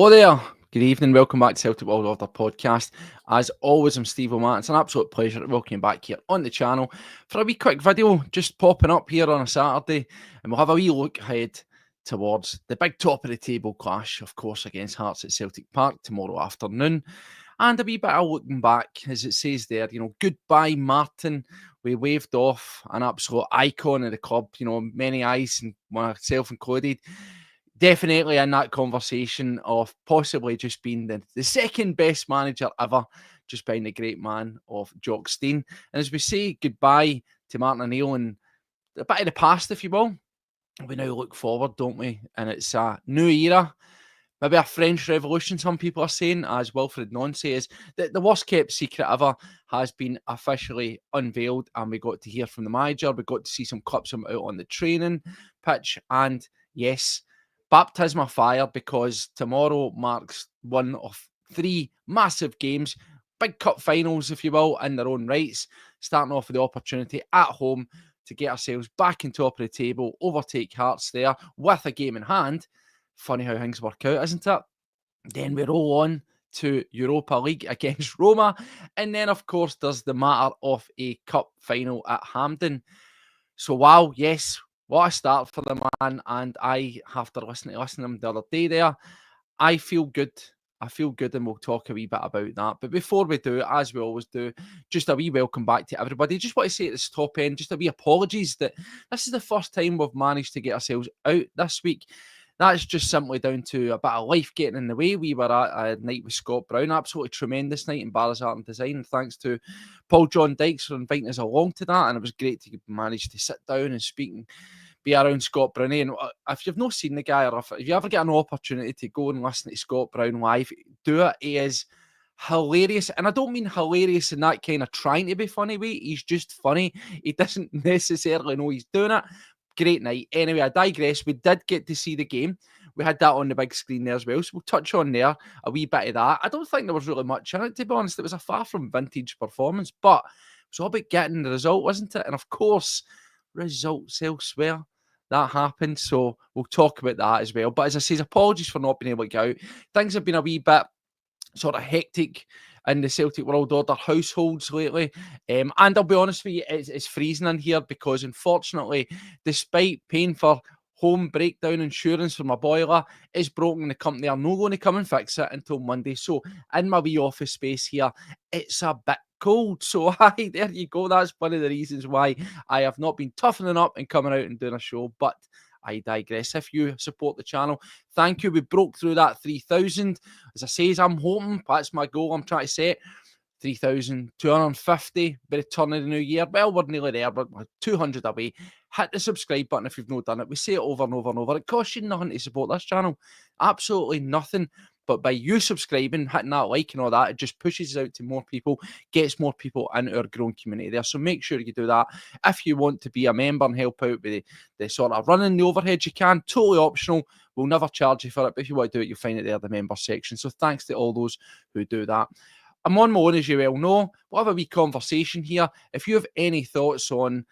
Hello there. Good evening. Welcome back to Celtic World Order podcast. As always, I'm Steve O'Matt. It's an absolute pleasure to welcome you back here on the channel for a wee quick video just popping up here on a Saturday. And we'll have a wee look ahead towards the big top of the table clash, of course, against Hearts at Celtic Park tomorrow afternoon. And a wee bit of looking back, as it says there, goodbye, Martin. We waved off an absolute icon of the club, many eyes, and myself included. Definitely in that conversation of possibly just being the second best manager ever, just behind the great man of Jock Stein. And as we say goodbye to Martin O'Neill and a bit of the past, if you will, we now look forward, don't we? And it's a new era, maybe a French Revolution, some people are saying, as Wilfried Nancy is. The worst kept secret ever has been officially unveiled, and we got to hear from the manager. We got to see some clips of him out on the training pitch, and yes, baptism of fire, because tomorrow marks one of three massive games, big cup finals, if you will, in their own rights, starting off with the opportunity at home to get ourselves back in top of the table, overtake Hearts there with a game in hand. Funny how things work out, isn't it? Then we roll on to Europa League against Roma, and then, of course, there's the matter of a cup final at Hampden. So, wow, yes, what a start for the man, and I, after listening to him the other day there, I feel good. I feel good, and we'll talk a wee bit about that. But before we do, as we always do, just a wee welcome back to everybody. Just want to say at this top end, just a wee apologies that this is the first time we've managed to get ourselves out this week. That's just simply down to a bit of life getting in the way. We were at a night with Scott Brown, absolutely tremendous night in Barras Art and Design. Thanks to Paul John Dykes for inviting us along to that, and it was great to manage to sit down and speak and be around Scott Brown. And if you've not seen the guy, or if you ever get an opportunity to go and listen to Scott Brown live, do it. He is hilarious, and I don't mean hilarious in that kind of trying to be funny way. He's just funny. He doesn't necessarily know he's doing it. Great night. Anyway, I digress. We did get to see the game. We had that on the big screen there as well, so we'll touch on there a wee bit of that. I don't think there was really much in it, to be honest. It was a far from vintage performance, but it was all about getting the result, wasn't it? And of course, results elsewhere, that happened, so we'll talk about that as well. But as I say, apologies for not being able to get out. Things have been a wee bit sort of hectic in the Celtic World Order households lately. And I'll be honest with you, it's freezing in here because, unfortunately, despite paying for home breakdown insurance for my boiler, it's broken. The company are not going to come and fix it until Monday. So in my wee office space here, it's a bit cold. So hi, there you go. That's one of the reasons why I have not been toughening up and coming out and doing a show. But I digress. If you support the channel, thank you. We broke through that 3,000. As I say, I'm hoping, that's my goal I'm trying to set. 3,250 by the turn of the new year. Well, we're nearly there, but 200 away. Hit the subscribe button if you've not done it. We say it over and over and over. It costs you nothing to support this channel. Absolutely nothing. But by you subscribing, hitting that like and all that, it just pushes us out to more people, gets more people into our growing community there. So make sure you do that. If you want to be a member and help out with the sort of running the overheads, you can. Totally optional. We'll never charge you for it. But if you want to do it, you'll find it there in the member section. So thanks to all those who do that. I'm on my own, as you well know. We'll have a wee conversation here. If you have any thoughts on,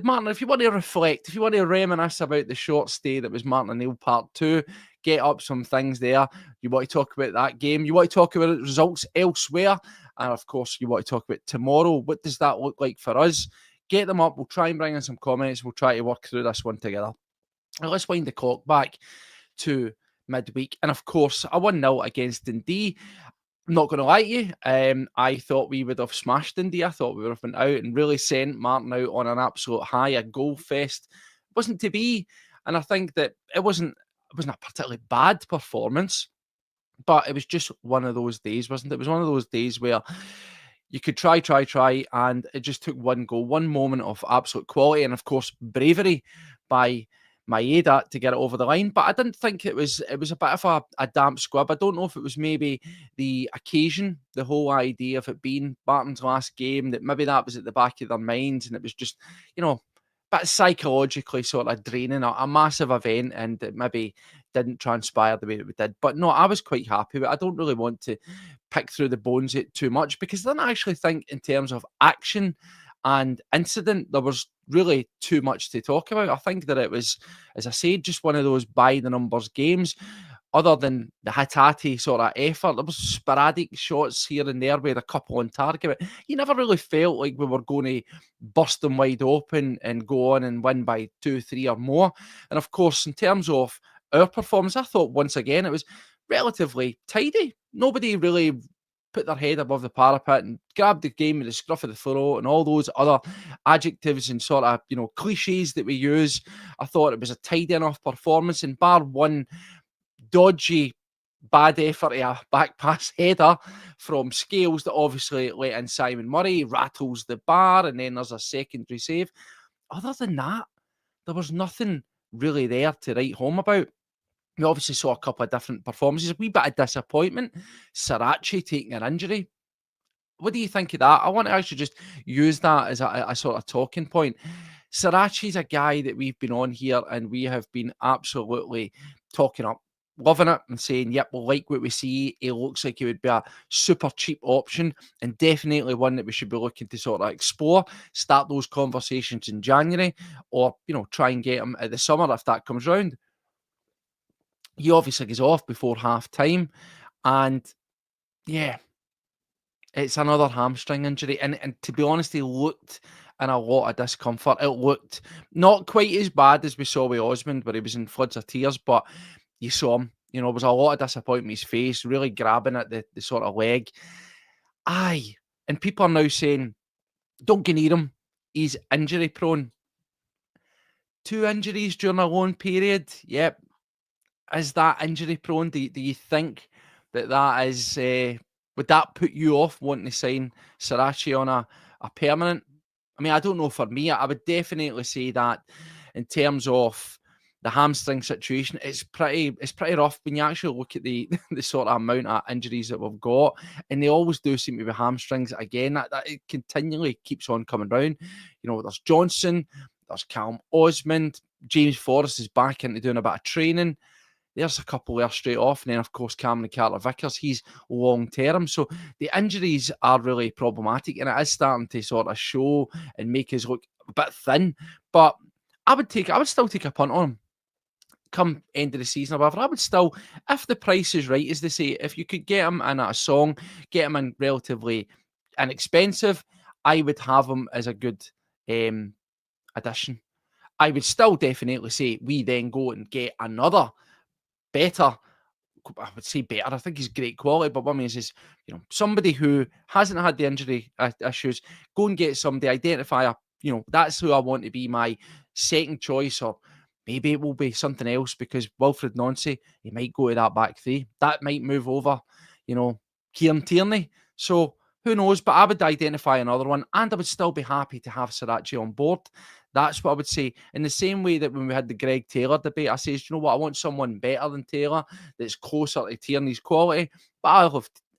Martin, if you want to reflect, if you want to reminisce about the short stay that was Martin O'Neill Part 2, get up some things there. You want to talk about that game. You want to talk about results elsewhere. And, of course, you want to talk about tomorrow. What does that look like for us? Get them up. We'll try and bring in some comments. We'll try to work through this one together. Now, let's wind the clock back to midweek. And, of course, a 1-0 against Dundee. I'm not going to lie to you. I thought we would have smashed India. I thought we would have been out and really sent Martin out on an absolute high, a goal fest. It wasn't to be. And I think that it wasn't a particularly bad performance, but it was just one of those days, wasn't it? It was one of those days where you could try, and it just took one goal, one moment of absolute quality, and of course, bravery by Maeda to get it over the line. But I didn't think it was a bit of a damp squib. I don't know if it was maybe the occasion, the whole idea of it being Barton's last game, that maybe that was at the back of their minds, and it was just, bit psychologically sort of draining, a massive event, and it maybe didn't transpire the way that we did. But no, I was quite happy with it. I don't really want to pick through the bones it too much, because I don't actually think in terms of action and incident there was really too much to talk about. I think that it was, as I said, just one of those by the numbers games. other than the Hatate sort of effort, there was sporadic shots here and there with a couple on target, but you never really felt like we were going to burst them wide open and go on and win by 2, 3 or more. And of course, in terms of our performance, I thought once again it was relatively tidy. Nobody really put their head above the parapet and grabbed the game with the scruff of the throat and all those other adjectives and sort of, cliches that we use. I thought it was a tidy enough performance, and bar one dodgy bad effort, a back pass header from Scales that obviously let in Simon Murray, rattles the bar, and then there's a secondary save. Other than that, there was nothing really there to write home about. We obviously saw a couple of different performances, a wee bit of disappointment. Sriracha taking an injury. What do you think of that? I want to actually just use that as a sort of talking point. Sriracha's a guy that we've been on here and we have been absolutely talking up, loving it and saying, yep, we like what we see. He looks like he would be a super cheap option and definitely one that we should be looking to sort of explore, start those conversations in January, or, try and get him at the summer if that comes round. He obviously goes off before half time, and yeah, it's another hamstring injury. And to be honest, he looked in a lot of discomfort. It looked not quite as bad as we saw with Osmond, where he was in floods of tears, but you saw him. There was a lot of disappointment in his face, really grabbing at the sort of leg. Aye. And people are now saying, don't get near him. He's injury prone. 2 injuries during a long period. Yep. Is that injury prone? Do you think that is, would that put you off wanting to sign Sriracha on a permanent? I mean, I don't know for me. I would definitely say that in terms of the hamstring situation, it's pretty rough when you actually look at the the sort of amount of injuries that we've got, and they always do seem to be hamstrings. Again, that it continually keeps on coming round. There's Johnson, there's Callum Osmond, James Forrest is back into doing a bit of training. There's a couple there straight off. And then, of course, Cameron Carter-Vickers, he's long-term. So the injuries are really problematic, and it is starting to sort of show and make us look a bit thin. But I would still take a punt on him come end of the season or whatever. I would still, if the price is right, as they say, if you could get him in at a song, get him in relatively inexpensive, I would have him as a good addition. I would still definitely say we then go and get another better, I would say better. I think he's great quality, but what I mean is somebody who hasn't had the injury issues. Go and get somebody, identify that's who I want to be my second choice, or maybe it will be something else because Wilfried Nancy, he might go to that back three. That might move over, Kieran Tierney. So who knows? But I would identify another one, and I would still be happy to have Sriracha on board. That's what I would say. In the same way that when we had the Greg Taylor debate, I says, you know what, I want someone better than Taylor that's closer to Tierney's quality. But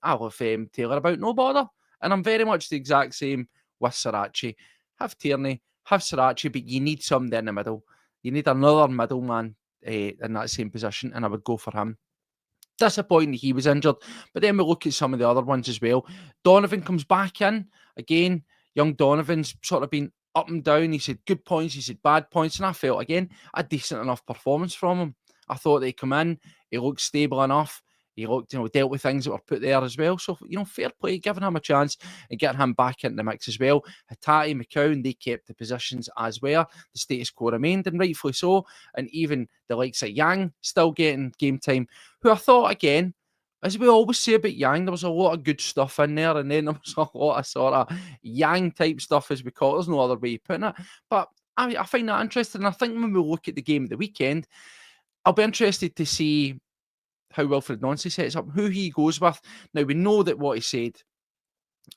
I'll have Taylor about no bother. And I'm very much the exact same with Sriracha. Have Tierney, have Sriracha, but you need somebody in the middle. You need another middleman in that same position, and I would go for him. Disappointing he was injured, but then we look at some of the other ones as well. Donovan comes back in. Again, young Donovan's sort of been up and down. He said good points, he said bad points, and I felt, again, a decent enough performance from him. I thought they come in, he looked stable enough. He looked, dealt with things that were put there as well. So, fair play, giving him a chance and getting him back into the mix as well. Hatate, McCown, they kept the positions as well. The status quo remained, and rightfully so. And even the likes of Yang still getting game time, who I thought, again, as we always say about Yang, there was a lot of good stuff in there, and then there was a lot of sort of Yang-type stuff, as we call it. There's no other way of putting it. But I find that interesting, and I think when we look at the game at the weekend, I'll be interested to see how Wilfried Nancy sets up, who he goes with. Now, we know that what he said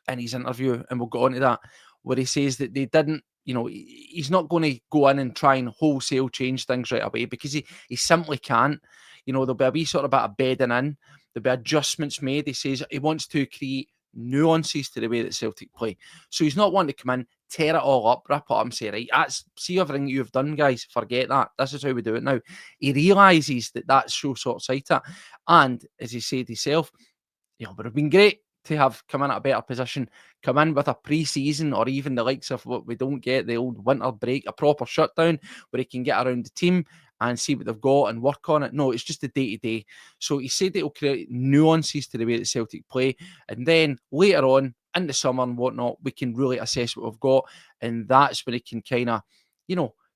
in his interview, and we'll go on to that, where he says that they didn't, he's not going to go in and try and wholesale change things right away, because he simply can't. There'll be a wee sort of bit of bedding in. There'll be adjustments made. He says he wants to create nuances to the way that Celtic play. So he's not wanting to come in, tear it all up, rip it up and say, right, see everything you've done, guys, forget that. This is how we do it now. He realises that that's so short-sighted. And as he said himself, it would have been great to have come in at a better position, come in with a pre-season, or even the likes of what we don't get, the old winter break, a proper shutdown where he can get around the team and see what they've got and work on it. No, it's just the day-to-day. So he said it'll create nuances to the way that Celtic play, and then later on in the summer and whatnot, we can really assess what we've got, and that's when he can kind of,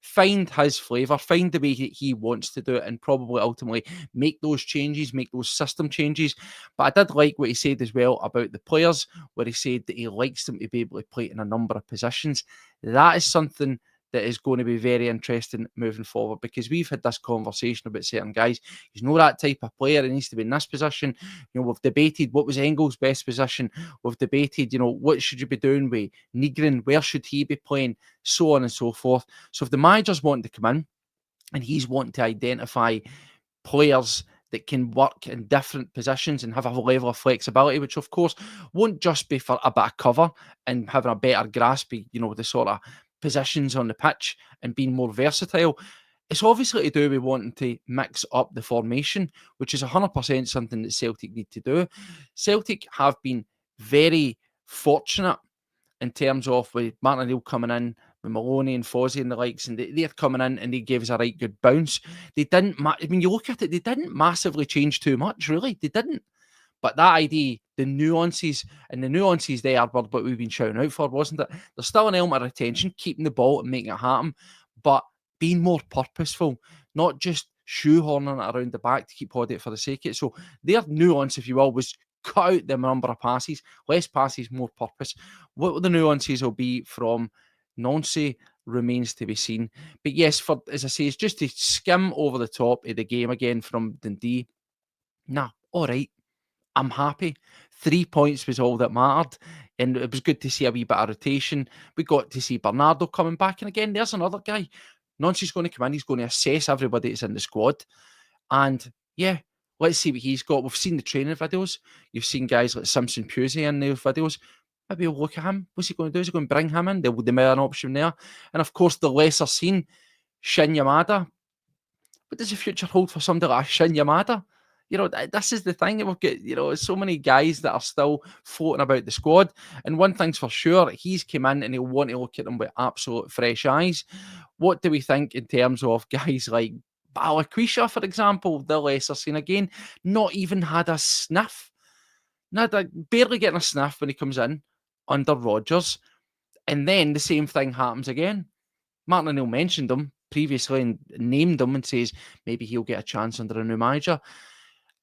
find his flavour, find the way he wants to do it, and probably ultimately make those changes, make those system changes. But I did like what he said as well about the players, where he said that he likes them to be able to play in a number of positions. That is something that is going to be very interesting moving forward, because we've had this conversation about certain guys. He's not that type of player. He needs to be in this position. We've debated what was Engels' best position. We've debated, what should you be doing with Nygren? Where should he be playing? So on and so forth. So if the manager's wanting to come in and he's wanting to identify players that can work in different positions and have a level of flexibility, which of course won't just be for a bit of cover and having a better grasp of, the sort of positions on the pitch and being more versatile. It's obviously to do with wanting to mix up the formation, which is 100% something that Celtic need to do. Celtic have been very fortunate in terms of with Martin O'Neill coming in, with Maloney and Fozzie and the likes, and they're coming in and they gave us a right good bounce. They didn't, when you look at it, they didn't massively change too much, really. They didn't. But that idea, the nuances there were what we've been shouting out for, wasn't it? There's still an element of retention, keeping the ball and making it happen, but being more purposeful, not just shoehorning it around the back to keep holding it for the sake of it. So their nuance, if you will, was cut out the number of passes, less passes, more purpose. What the nuances will be from Nancy remains to be seen. But yes, as I say, it's just to skim over the top of the game again from Dundee. All right. I'm happy. 3 points was all that mattered. And it was good to see a wee bit of rotation. We got to see Bernardo coming back. And again, there's another guy. Nancy's going to come in. He's going to assess everybody that's in the squad. And yeah, let's see what he's got. We've seen the training videos. You've seen guys like Simpson Pusey in those videos. Maybe we'll look at him. What's he going to do? Is he going to bring him in? There may be an option there. And of course, the lesser seen, Shin Yamada. What does the future hold for somebody like Shin Yamada? This is the thing. We've got, so many guys that are still floating about the squad. And one thing's for sure, he's come in and he'll want to look at them with absolute fresh eyes. What do we think in terms of guys like Balikwisha, for example, the lesser seen again, not even had a sniff. Barely getting a sniff when he comes in under Rodgers. And then the same thing happens again. Martin O'Neill mentioned him previously and named him and says maybe he'll get a chance under a new manager.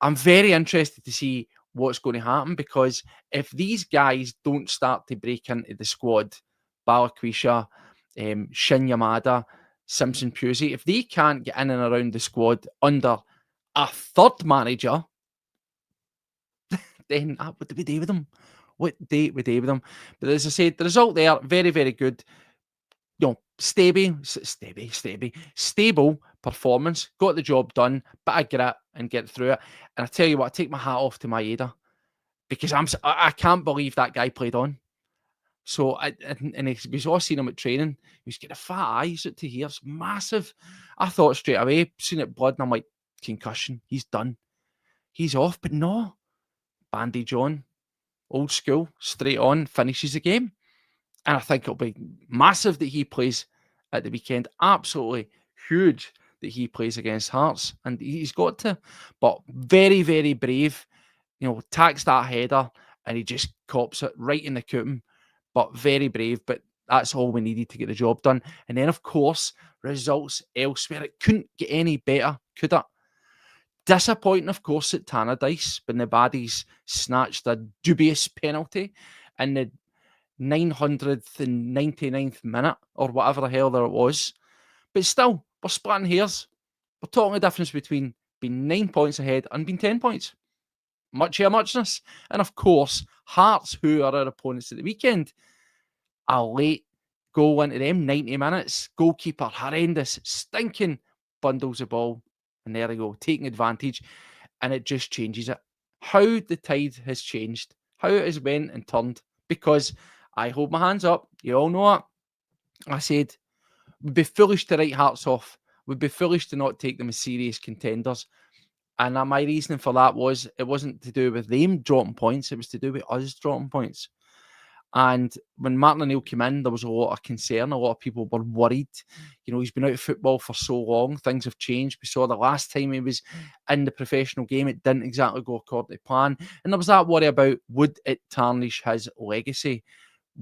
I'm very interested to see what's going to happen, because if these guys don't start to break into the squad, Balikwisha, Shin Yamada, Simpson Pusey, if they can't get in and around the squad under a third manager, then what do we do with them? What date we do with them? But as I said, the result there, very, very good. Stable performance, got the job done, bit of grit and get through it. And I tell you what, I take my hat off to Maeda, because I can't believe that guy played on. So, we've all seen him at training. He's got the fat eyes out to here, it's massive. I thought straight away, seen it blood, and I'm like, concussion, he's done. He's off, but no. Bandage on, old school, straight on, finishes the game. And I think it'll be massive that he plays at the weekend. Absolutely huge that he plays against Hearts. And he's got to. But very, very brave. Tacks that header and he just cops it right in the coupon. But very brave. But that's all we needed to get the job done. And then, of course, results elsewhere. It couldn't get any better, could it? Disappointing, of course, at Tannadice when the baddies snatched a dubious penalty in the 999th minute or whatever the hell there it was. But still, we're splitting hairs. We're talking the difference between being 9 points ahead and being 10 points. Much here, muchness. And of course, Hearts, who are our opponents at the weekend, a late goal into them, 90 minutes. Goalkeeper, horrendous, stinking, bundles the ball. And there we go, taking advantage. And it just changes it. How the tide has changed. How it has went and turned. Because I hold my hands up. You all know it. I said, we'd be foolish to write Hearts off. We'd be foolish to not take them as serious contenders. And my reasoning for that was, it wasn't to do with them dropping points. It was to do with us dropping points. And when Martin O'Neill came in, there was a lot of concern. A lot of people were worried. He's been out of football for so long. Things have changed. We saw the last time he was in the professional game, it didn't exactly go according to plan. And there was that worry about, would it tarnish his legacy?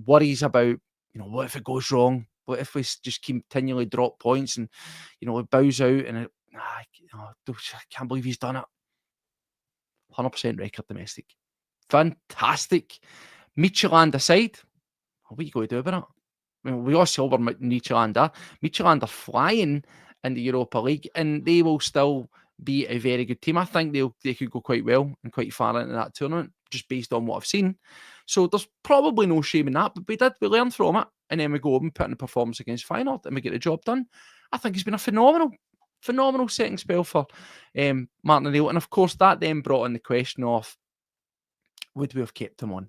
Worries about, what if it goes wrong? What if we just continually drop points and, it bows out and I can't believe he's done it. 100% record domestic. Fantastic. Midtjylland aside, what are you going to do about it? I mean, we all saw where Midtjylland are. Midtjylland are flying in the Europa League, and they will still be a very good team. I think they could go quite well and quite far into that tournament, just based on what I've seen. So there's probably no shame in that, but we learn from it, and then we go and put in a performance against Feyenoord, and we get the job done. I think it's been a phenomenal second spell for Martin O'Neill, and of course that then brought in the question of, would we have kept him on?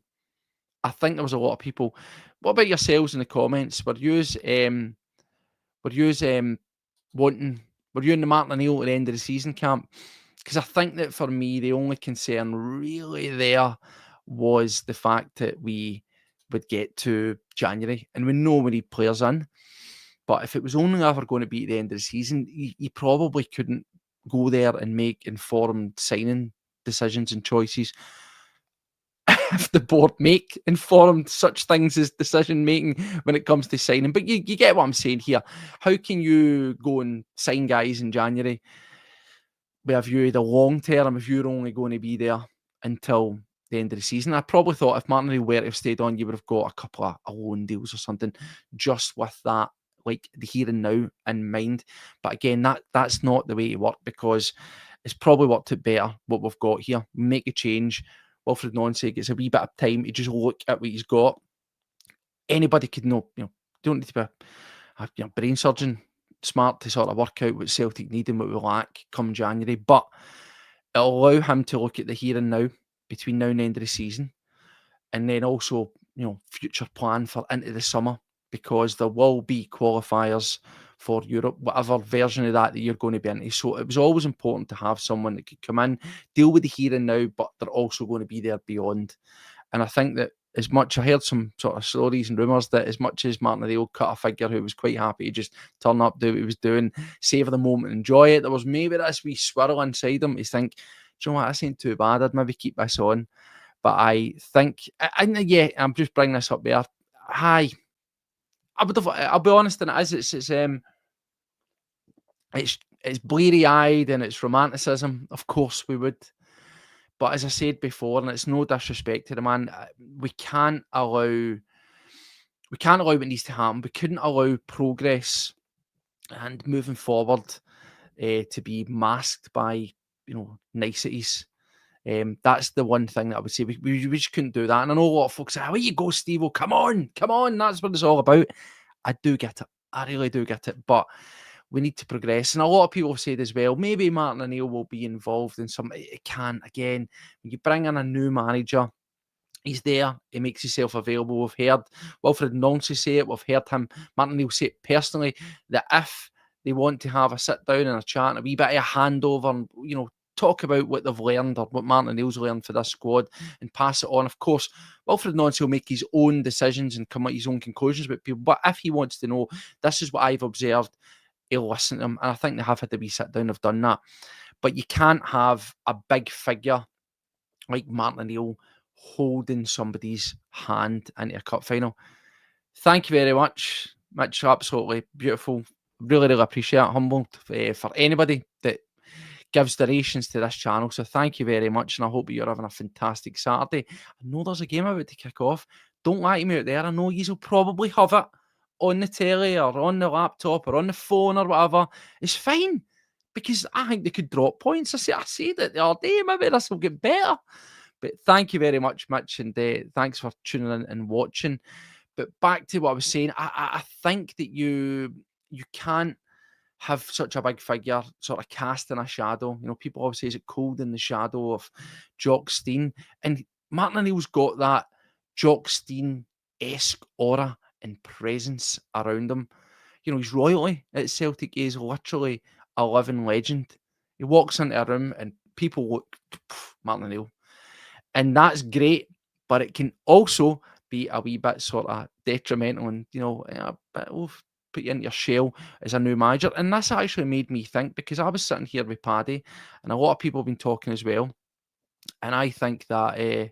I think there was a lot of people. What about yourselves in the comments? Were you in the Martin O'Neill at the end of the season camp? Because I think that for me, the only concern really there was the fact that we would get to January and we know we need players in. But if it was only ever going to be at the end of the season, you probably couldn't go there and make informed signing decisions and choices. If the board make informed such things as decision making when it comes to signing. But you get what I'm saying here. How can you go and sign guys in January with a view of the long term if you're only going to be there until the end of the season? I probably thought if Martin O'Neill were to have stayed on, you would have got a couple of loan deals or something just with that, like the here and now in mind. But again, that's not the way to work, because it's probably worked out better what we've got here. Make a change. Wilfried Nancy gets a wee bit of time to just look at what he's got. Anybody could know, don't need to be a brain surgeon, smart to sort of work out what Celtic need and what we lack come January. But it'll allow him to look at the here and now between now and the end of the season. And then also, future plan for into the summer, because there will be qualifiers for Europe, whatever version of that you're going to be into. So it was always important to have someone that could come in, deal with the here and now, but they're also going to be there beyond. And I think that as much, I heard some sort of stories and rumours that as much as Martin O'Neill cut a figure who was quite happy to just turn up, do what he was doing, savour the moment, enjoy it, there was maybe this wee swirl inside him to think, do you know what, this ain't too bad, I'd maybe keep this on. But I think, and yeah, I'm just bringing this up there. I'll be honest, and it's bleary-eyed and it's romanticism. Of course we would. But as I said before, and it's no disrespect to the man, we can't allow what needs to happen. We couldn't allow progress and moving forward to be masked by, niceties. That's the one thing that I would say. We just couldn't do that. And I know a lot of folks say, "Where you go, Steve? Oh, come on. That's what it's all about." I do get it. I really do get it. But we need to progress. And a lot of people have said as well, maybe Martin O'Neill will be involved in some. It can, again, when you bring in a new manager, he's there. He makes himself available. We've heard Wilfried Nancy say it. We've heard Martin O'Neill say it personally, that if they want to have a sit down and a chat and a wee bit of a handover and, talk about what they've learned or what Martin O'Neill's learned for this squad and pass it on. Of course, Wilfried Nancy will make his own decisions and come at his own conclusions with people. But if he wants to know, this is what I've observed, he'll listen to them. And I think they have had a wee sit down, have done that. But you can't have a big figure like Martin O'Neill holding somebody's hand into a cup final. Thank you very much, Mitch. Absolutely beautiful. Really, really appreciate it. Humbled for anybody that gives donations to this channel. So thank you very much. And I hope you're having a fantastic Saturday. I know there's a game about to kick off. Don't lie to me out there. I know you'll probably have it on the telly or on the laptop or on the phone or whatever. It's fine, because I think they could drop points. I said it the other day. Maybe this will get better. But thank you very much, Mitch, and thanks for tuning in and watching. But back to what I was saying, I think that you can't have such a big figure sort of casting a shadow. People always say, is it cold in the shadow of Jock Stein? And Martin O'Neill's got that Jock Stein-esque aura and presence around him. He's royalty at Celtic. He is literally a living legend. He walks into a room and people look, Martin O'Neill. And that's great, but it can also be a wee bit sort of detrimental and, a bit put you into your shell as a new manager. And this actually made me think, because I was sitting here with Paddy and a lot of people have been talking as well. And I think that a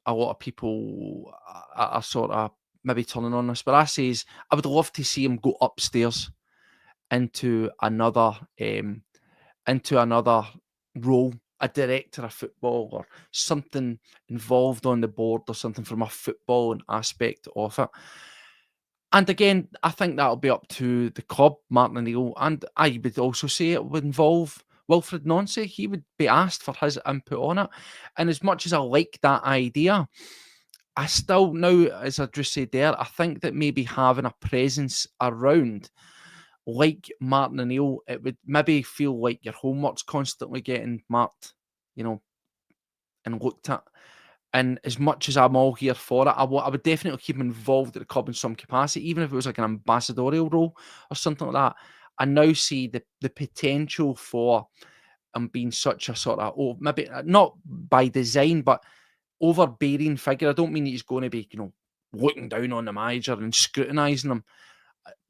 lot of people are sort of maybe turning on this. But I says I would love to see him go upstairs into another um, into another role, a director of football or something involved on the board or something from a footballing aspect of it. And again, I think that'll be up to the club, Martin O'Neill, and I would also say it would involve Wilfried Nancy. He would be asked for his input on it. And as much as I like that idea, I still now, as I just said there, I think that maybe having a presence around like Martin O'Neill, it would maybe feel like your homework's constantly getting marked, and looked at. And as much as I'm all here for it, I would definitely keep him involved at the club in some capacity, even if it was like an ambassadorial role or something like that. I now see the potential for him being such a sort of, maybe not by design, but overbearing figure. I don't mean he's going to be, looking down on the manager and scrutinising him,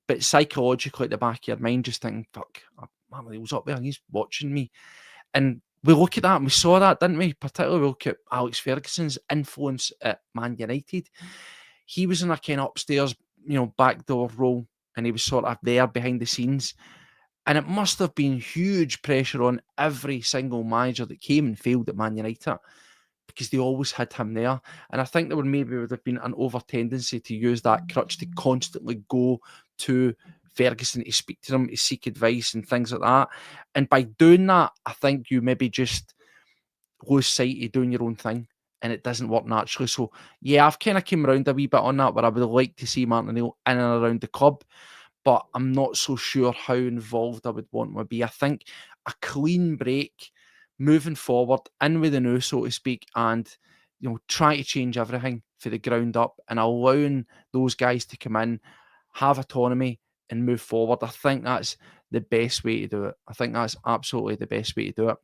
but psychologically at the back of your mind, just thinking, fuck, Martin O'Neill's up there and he's watching me. And we look at that and we saw that, didn't we? Particularly we look at Alex Ferguson's influence at Man United. He was in a kind of upstairs, backdoor role, and he was sort of there behind the scenes. And it must have been huge pressure on every single manager that came and failed at Man United, because they always had him there. And I think there would have been an over tendency to use that crutch to constantly go to Ferguson to speak to them, to seek advice and things like that. And by doing that, I think you maybe just lose sight of doing your own thing and it doesn't work naturally. So yeah, I've kind of came around a wee bit on that, where I would like to see Martin O'Neill in and around the club, but I'm not so sure how involved I would want him to be. I think a clean break, moving forward, in with the new, so to speak, and try to change everything for the ground up and allowing those guys to come in, have autonomy and move forward. I think that's the best way to do it. I think that's absolutely the best way to do it.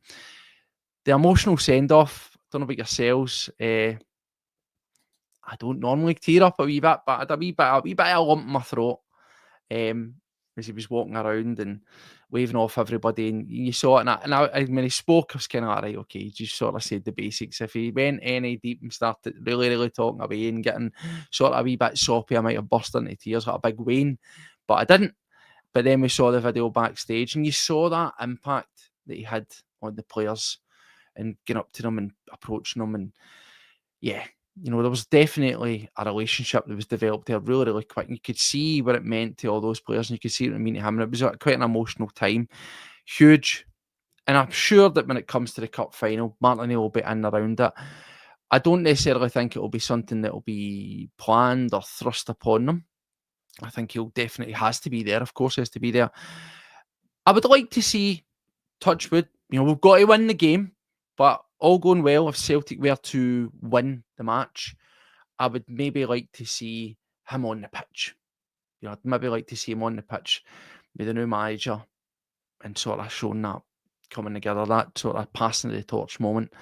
The emotional send-off, I don't know about yourselves. I don't normally tear up a wee bit, but I had a wee bit of a lump in my throat as he was walking around and waving off everybody, and you saw it. And when he spoke, I was kind of like, right, okay, he just sort of said the basics. If he went any deep and started really, really talking away and getting sort of a wee bit soppy, I might have burst into tears like a big Wayne, but I didn't. But then we saw the video backstage, and you saw that impact that he had on the players and getting up to them and approaching them. And yeah, there was definitely a relationship that was developed there really, really quick. And you could see what it meant to all those players, and you could see what it meant to him. And it was quite an emotional time. Huge. And I'm sure that when it comes to the cup final, Martin O'Neill will be in and around it. I don't necessarily think it will be something that will be planned or thrust upon them. I think he'll definitely has to be there. Of course, he has to be there. I would like to see, touchwood, we've got to win the game, but all going well, if Celtic were to win the match, I would maybe like to see him on the pitch. I'd maybe like to see him on the pitch with the new manager and sort of showing that coming together, that sort of passing the torch moment.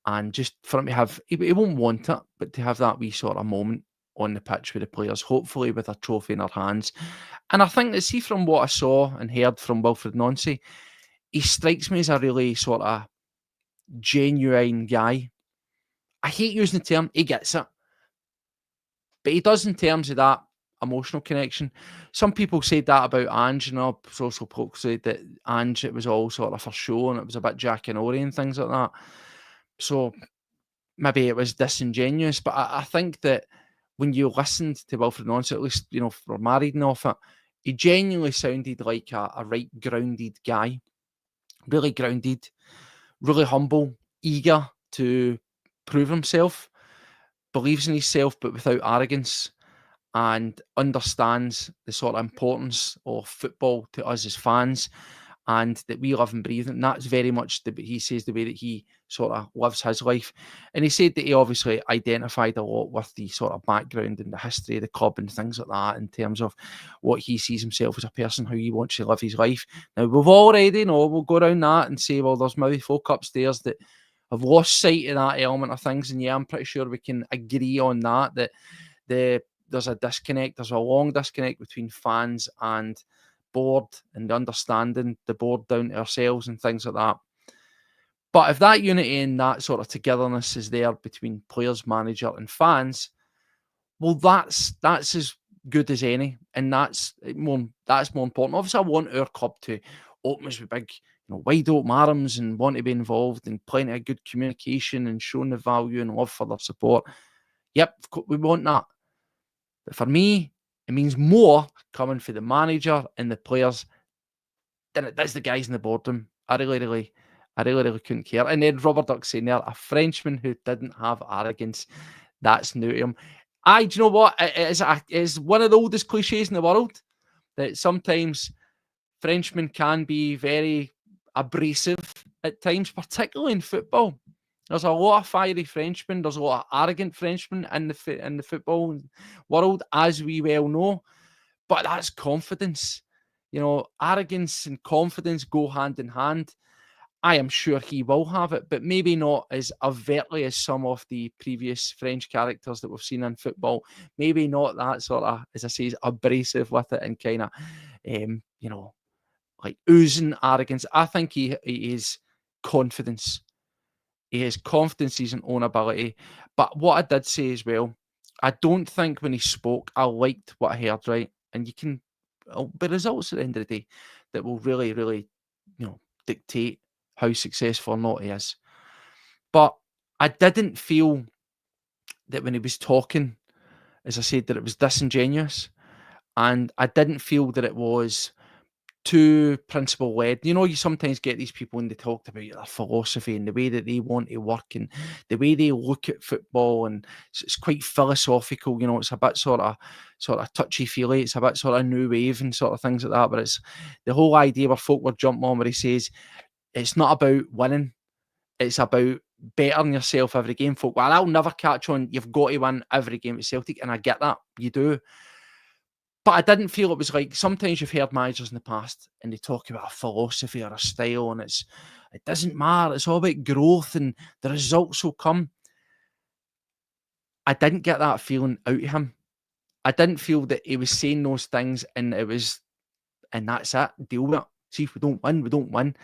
And just for him to have, he won't want it, but to have that wee sort of moment on the pitch with the players, hopefully with a trophy in their hands. And I think that, see, from what I saw and heard from Wilfried Nancy, he strikes me as a really sort of genuine guy. I hate using the term, he gets it, but he does in terms of that emotional connection. Some people said that about Ange, social folks said that Ange, it was all sort of for show and it was a bit Jack and Ori and things like that. So maybe it was disingenuous, but I think that when you listened to Wilfried Nancy, at least, for my reading off it, he genuinely sounded like a right grounded guy. Really grounded, really humble, eager to prove himself, believes in himself but without arrogance, and understands the sort of importance of football to us as fans, and that we live and breathe. And that's very much, he says, the way that he sort of lives his life. And he said that he obviously identified a lot with the sort of background and the history of the club and things like that, in terms of what he sees himself as a person, how he wants to live his life. Now, we've already, we'll go around that and say, well, there's maybe folk upstairs that I've lost sight of that element of things, and yeah, I'm pretty sure we can agree on that there's a disconnect. There's a long disconnect between fans and board, and understanding the board down to ourselves and things like that. But if that unity and that sort of togetherness is there between players, manager, and fans, well, that's as good as any, and that's more important. Obviously, I want our club to open us with big, wide open arms and want to be involved and plenty of good communication and showing the value and love for their support. Yep, we want that. But for me, it means more coming for the manager and the players than it does the guys in the boardroom. I really couldn't care. And then Robert Duck saying there, a Frenchman who didn't have arrogance. That's new to him. Do you know what? It is one of the oldest cliches in the world that sometimes Frenchmen can be very abrasive at times, particularly in football. There's a lot of fiery Frenchmen. There's a lot of arrogant Frenchmen in the football world, as we well know. But that's confidence. Arrogance and confidence go hand in hand. I am sure he will have it, but maybe not as overtly as some of the previous French characters that we've seen in football. Maybe not that sort of, as I say, abrasive with it and kind of, like oozing arrogance. I think he is confidence. He has confidence in his own ability. But what I did say as well, I don't think when he spoke, I liked what I heard, right? And it'll be results at the end of the day that will really, really, dictate how successful or not he is. But I didn't feel that when he was talking, as I said, that it was disingenuous. And I didn't feel that it was too principle led. You sometimes get these people when they talked about their philosophy and the way that they want to work and the way they look at football, and it's quite philosophical. It's a bit sort of touchy feely. It's a bit sort of new wave and sort of things like that. But it's the whole idea where folk were jumping on where he says it's not about winning, it's about bettering yourself every game. Folk, well, I'll never catch on. You've got to win every game at Celtic, and I get that, you do. But I didn't feel it was like, sometimes you've heard managers in the past and they talk about a philosophy or a style, and it doesn't matter. It's all about growth and the results will come. I didn't get that feeling out of him. I didn't feel that he was saying those things and that's it, deal with it. See, if we don't win, we don't win.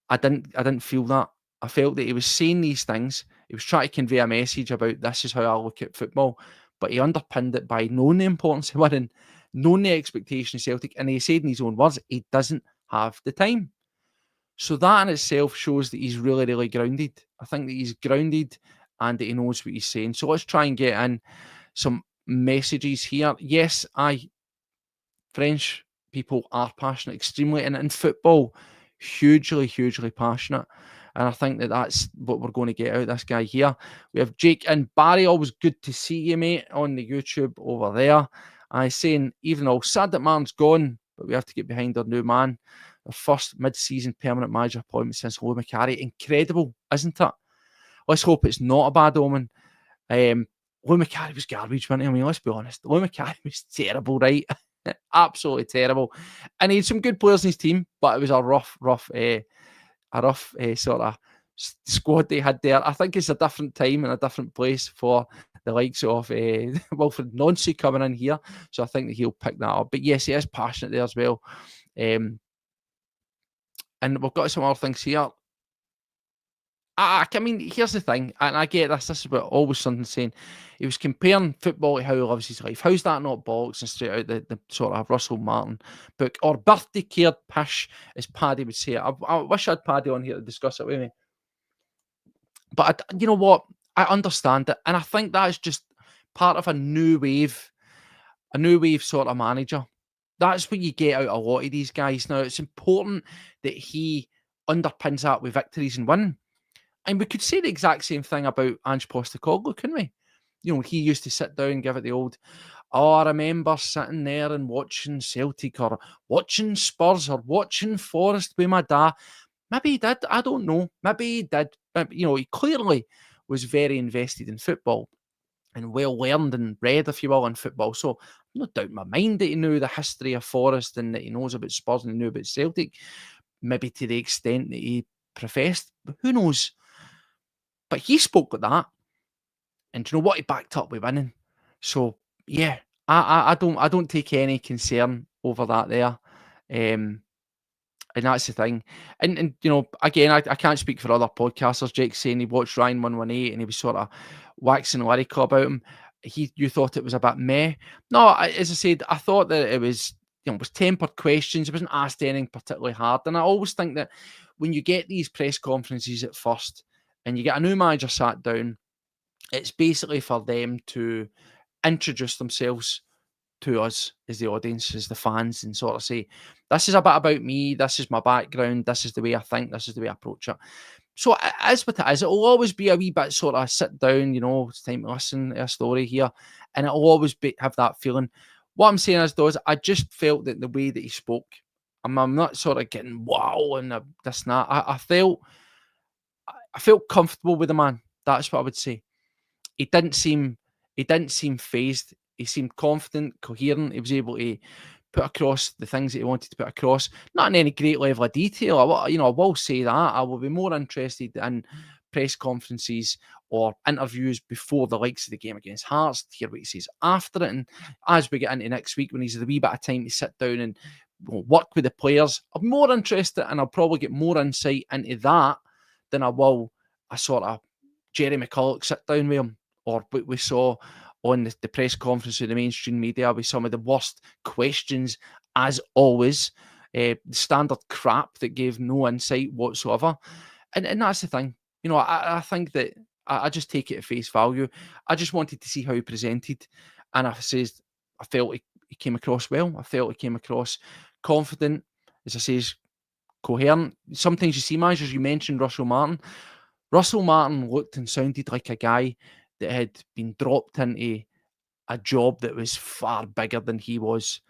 I didn't feel that. I felt that he was saying these things. He was trying to convey a message about this is how I look at football. But he underpinned it by knowing the importance of winning, knowing the expectation of Celtic, and he said in his own words, he doesn't have the time. So that in itself shows that he's really, really grounded. I think that he's grounded and that he knows what he's saying. So let's try and get in some messages here. Yes, French people are passionate, extremely, and in football, hugely, hugely passionate. And I think that that's what we're going to get out of this guy here. We have Jake and Barry. Always good to see you, mate, on the YouTube over there. I saying, even though sad that Martin's gone, but we have to get behind our new man. The first mid-season permanent manager appointment since Lou McCarry. Incredible, isn't it? Let's hope it's not a bad omen. Lou McCarry was garbage, wasn't he? I mean, let's be honest. Lou McCarry was terrible, right? Absolutely terrible. And he had some good players in his team, but it was a rough sort of squad they had there. I think it's a different time and a different place for the likes of Wilfried Nancy coming in here. So I think that he'll pick that up. But yes, he is passionate there as well. And we've got some other things here. I mean, here's the thing, and I get this. This is what always something saying. He was comparing football to how he lives his life. How's that not bollocks and straight out the sort of Russell Martin book, or birthday cared pish, as Paddy would say. I wish I had Paddy on here to discuss it with me. But you know what? I understand it, and I think that's just part of a new wave sort of manager. That's what you get out of a lot of these guys. Now, it's important that he underpins that with victories and winning. And we could say the exact same thing about Ange Postecoglou, couldn't we? He used to sit down and give it the old, I remember sitting there and watching Celtic or watching Spurs or watching Forest with my dad. Maybe he did. I don't know. Maybe he did. But, he clearly was very invested in football and well learned and read, if you will, in football. So no doubt in my mind that he knew the history of Forest and that he knows about Spurs and he knew about Celtic, maybe to the extent that he professed. But who knows? But he spoke like that, and do you know what? He backed up with winning. So yeah, I don't take any concern over that there. Um, and that's the thing. And again, I can't speak for other podcasters. Jake's saying he watched Ryan 118 and he was sort of waxing lyrical about him. You thought it was a bit meh. No, as I said, I thought that it was, it was tempered questions. It wasn't asked anything particularly hard. And I always think that when you get these press conferences at first and you get a new manager sat down, it's basically for them to introduce themselves to us as the audience, as the fans, and sort of say, this is a bit about me, this is my background, this is the way I think, this is the way I approach it. So it is what it is. It'll always be a wee bit sort of sit down, it's time to listen to a story here, and it'll always have that feeling. What I'm saying is, though, is I just felt that the way that he spoke, I'm not sort of getting wow and this and that. I felt comfortable with the man. That's what I would say. He didn't seem phased. He seemed confident, coherent. He was able to put across the things that he wanted to put across, not in any great level of detail. I will say that I will be more interested in press conferences or interviews before the likes of the game against Hearts to hear what he says after it. And as we get into next week, when he's had a wee bit of time to sit down and work with the players, I'm more interested, and I'll probably get more insight into that than I will a sort of Jerry McCulloch sit down with him, or what we saw on the press conference with the mainstream media with some of the worst questions, as always, the standard crap that gave no insight whatsoever. And that's the thing. I think that I just take it at face value. I just wanted to see how he presented. And I felt he came across well. I felt he came across confident, as I says, coherent. Sometimes you see managers, you mentioned Russell Martin. Russell Martin looked and sounded like a guy that had been dropped into a job that was far bigger than he was.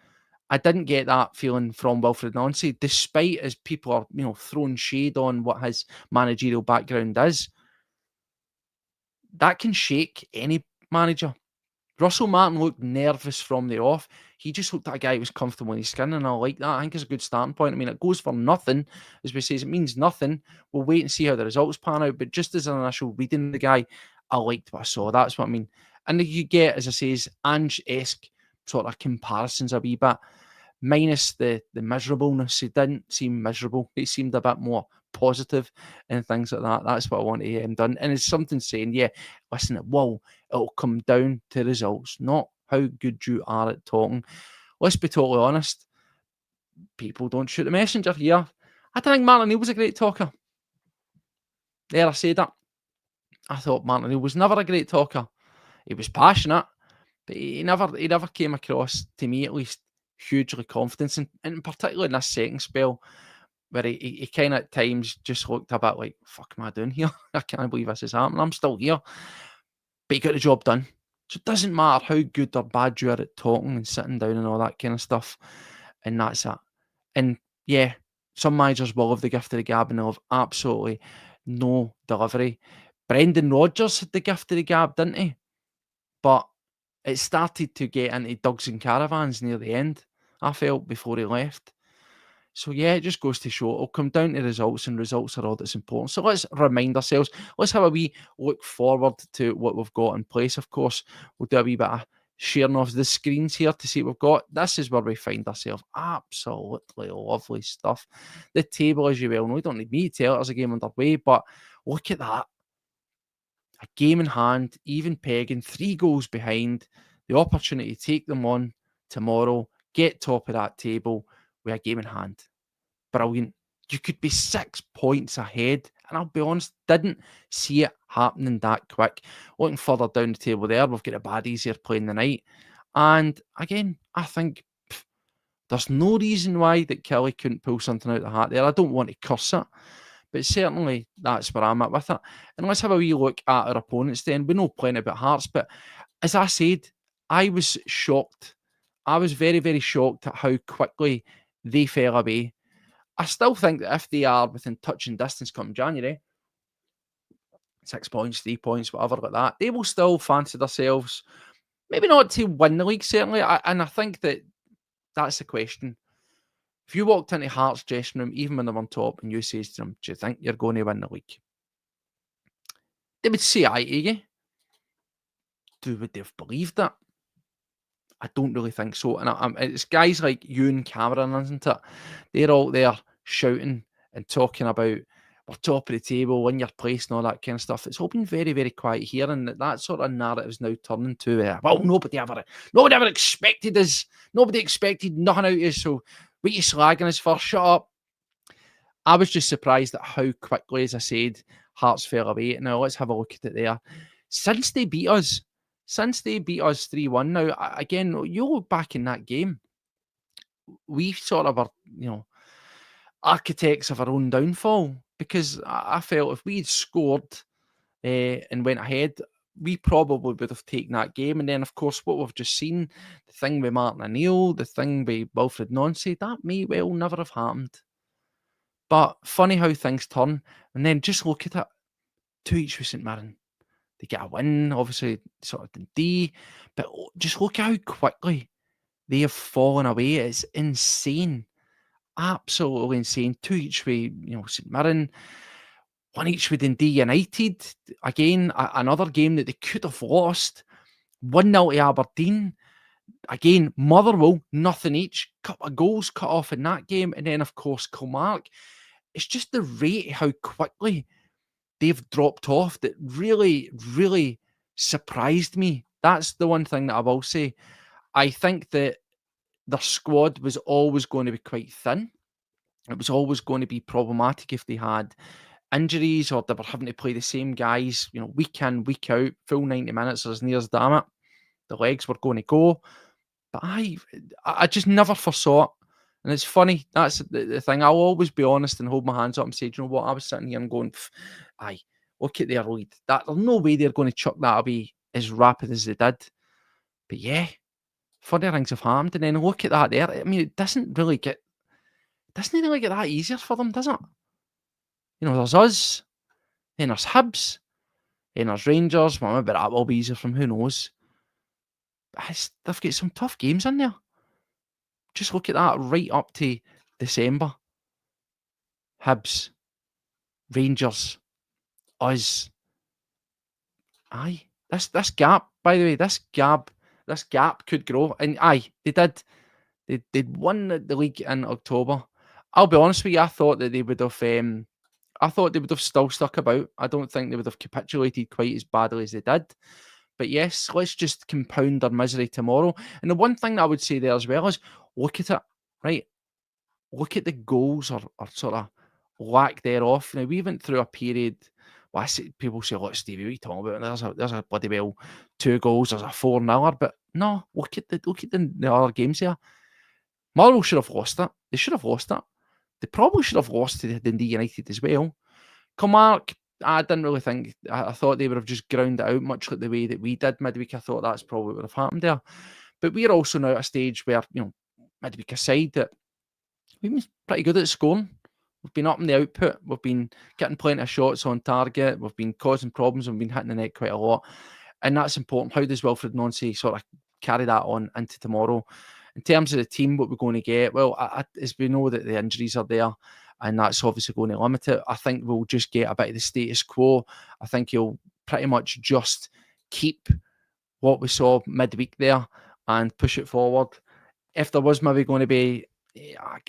I didn't get that feeling from Wilfried Nancy, despite as people are, throwing shade on what his managerial background is. That can shake any manager. Russell Martin looked nervous from the off. He just looked like a guy who was comfortable in his skin, and I like that. I think it's a good starting point. I mean, it goes for nothing, as we say, it means nothing. We'll wait and see how the results pan out, but just as an initial reading of the guy, I liked what I saw. That's what I mean. And you get, as I say, Ange-esque sort of comparisons a wee bit, minus the miserableness. He didn't seem miserable. He seemed a bit more positive and things like that. That's what I want to hear him done. And it's something saying, yeah, listen, it'll come down to results, not how good you are at talking. Let's be totally honest. People don't shoot the messenger here. I don't think Martin O'Neill was a great talker. There, I said that. I thought Martin O'Neill was never a great talker. He was passionate, but he never came across, to me at least, hugely confident, and particularly in this second spell, where he kind of at times just looked a bit like, fuck am I doing here? I can't believe this is happening. I'm still here. But he got the job done. So it doesn't matter how good or bad you are at talking and sitting down and all that kind of stuff. And that's it. And yeah, some managers will have the gift of the gab and they'll have absolutely no delivery. Brendan Rodgers had the gift of the gab, didn't he? But it started to get into Dugs and Caravans near the end, I felt, before he left. So yeah, it just goes to show it'll come down to results, and results are all that's important. So let's remind ourselves, let's have a wee look forward to what we've got in place. Of course, we'll do a wee bit of sharing off the screens here to see what we've got. This is where we find ourselves. Absolutely lovely stuff. The table, as you well know, we don't need me to tell it, there's a game underway, but look at that. A game in hand, even pegging, 3 goals behind, the opportunity to take them on tomorrow, get top of that table with a game in hand. Brilliant. You could be 6 points ahead, and I'll be honest, didn't see it happening that quick. Looking further down the table there, we've got the baddies here playing the night. And again, I think there's no reason why that Kelly couldn't pull something out of the hat there. I don't want to curse it, but certainly that's where I'm at with it. And let's have a wee look at our opponents then. We know plenty about Hearts, but as I said, I was shocked. I was very, very shocked at how quickly they fell away. I still think that if they are within touch and distance come January, 6 points, 3 points, whatever like that, they will still fancy themselves, maybe not to win the league, certainly. And I think that that's the question. If you walked into Hearts' dressing room, even when they're on top, and you say to them, do you think you're going to win the league? they would say aye to you. Would they have believed that? I don't really think so. And it's guys like you and Cameron, isn't it? They're all there shouting and talking about we're top of the table, win your place, and all that kind of stuff. It's all been very, very quiet here, and that sort of narrative is now turning to well, nobody ever expected us. Nobody expected nothing out of us. So what you slagging us for? Shut up. I was just surprised at how quickly, as I said, Hearts fell away. Now let's have a look at it there. Since they beat us 3-1, now again, you look back in that game, we sort of are, architects of our own downfall, because I felt if we had scored and went ahead, we probably would have taken that game. And then, of course, what we've just seen, the thing with Martin O'Neill, the thing with Wilfried Nancy, that may well never have happened. But funny how things turn. And then just look at it, 2 each with St Mirren. They get a win, obviously, sort of Dundee. But just look at how quickly they have fallen away. It's insane. Absolutely insane. 2 each with, St Mirren. 1 each with Dundee United. Again, another game that they could have lost. 1-0 to Aberdeen. Again, Motherwell, nothing each. Couple of goals cut off in that game. And then, of course, Kilmarnock. It's just the rate how quickly they've dropped off that really, really surprised me. That's the one thing that I will say. I think that their squad was always going to be quite thin. It was always going to be problematic if they had injuries or they were having to play the same guys, week in, week out, full 90 minutes, or as near as damn it, the legs were going to go. But I just never foresaw it. And it's funny, that's the thing. I'll always be honest and hold my hands up and say, do you know what? I was sitting here and going, aye, look at their lead. There's no way they're going to chuck that away as rapid as they did. But yeah, funny things have happened. And then look at that there. I mean, it doesn't really get that easier for them, does it? There's us, then there's Hibs, then there's Rangers. Well, maybe that will be easier from who knows. They've got some tough games in there. Just look at that right up to December. Hibs, Rangers, us. Aye, this gap, by the way, this gap could grow. And aye, they did. They'd won the league in October. I'll be honest with you, I thought that they would have. I thought they would have still stuck about. I don't think they would have capitulated quite as badly as they did. But yes, let's just compound our misery tomorrow. And the one thing that I would say there as well is, look at it, right? Look at the goals or sort of lack thereof. Now, we went through a period. Well, people say, look, Stevie, what are you talking about? There's a bloody well 2 goals, there's a 4-0. But no, look at the other games here. Motherwell should have lost it. They should have lost it. They probably should have lost to Dundee United as well. Kilmarnock, I didn't really think. I thought they would have just ground it out much like the way that we did midweek. I thought that's probably what would have happened there. But we're also now at a stage where, midweek aside, that we've been pretty good at scoring. We've been up in the output. We've been getting plenty of shots on target. We've been causing problems. We've been hitting the net quite a lot. And that's important. How does Wilfried Nancy sort of carry that on into tomorrow? In terms of the team, what we're going to get, well, as we know that the injuries are there, and that's obviously going to limit it, I think we'll just get a bit of the status quo. I think he'll pretty much just keep what we saw midweek there and push it forward. If there was maybe going to be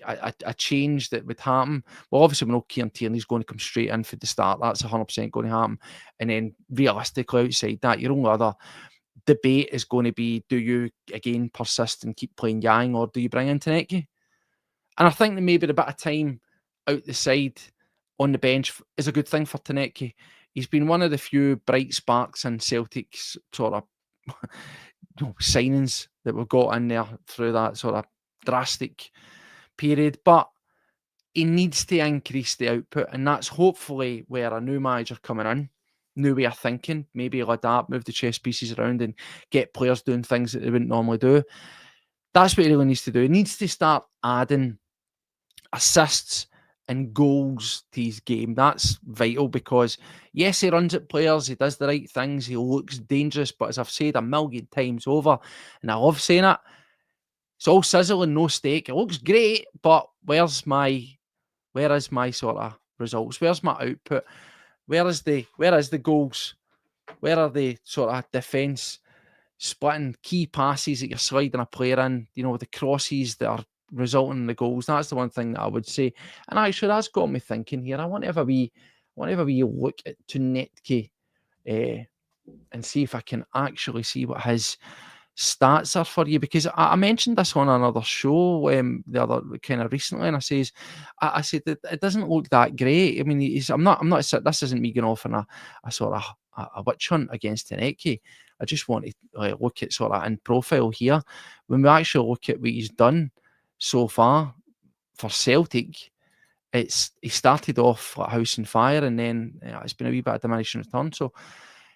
a change that would happen, well, obviously we know Kieran Tierney's going to come straight in for the start. That's 100% going to happen. And then realistically, outside that, your only other debate is going to be, do you again persist and keep playing Yang, or do you bring in Tanecki? And I think that maybe the bit of time out the side on the bench is a good thing for Tanecki. He's been one of the few bright sparks in Celtic's sort of signings that we've got in there through that sort of drastic period. But he needs to increase the output, and that's hopefully where a new manager coming in, new way of thinking, maybe he'll adapt, move the chess pieces around and get players doing things that they wouldn't normally do. That's what he really needs to do. He needs to start adding assists and goals to his game. That's vital, because yes, he runs at players, he does the right things, he looks dangerous, but as I've said a million times over, and I love saying it, it's all sizzle and no steak. It looks great, but where is my sort of results? Where's my output? Where is the goals? Where are the sort of defence splitting key passes that you're sliding a player in, the crosses that are resulting in the goals? That's the one thing that I would say. And actually, that's got me thinking here. I want to have a wee look at Tunetke and see if I can actually see what his stats are for you, because I mentioned this on another show the other kind of recently, and I said that it doesn't look that great. I mean, this isn't me going off on a sort of a witch hunt against Tunetke. I just want to look at sort of in profile here. When we actually look at what he's done so far for Celtic, he started off like house and fire, and then it's been a wee bit of diminishing return. So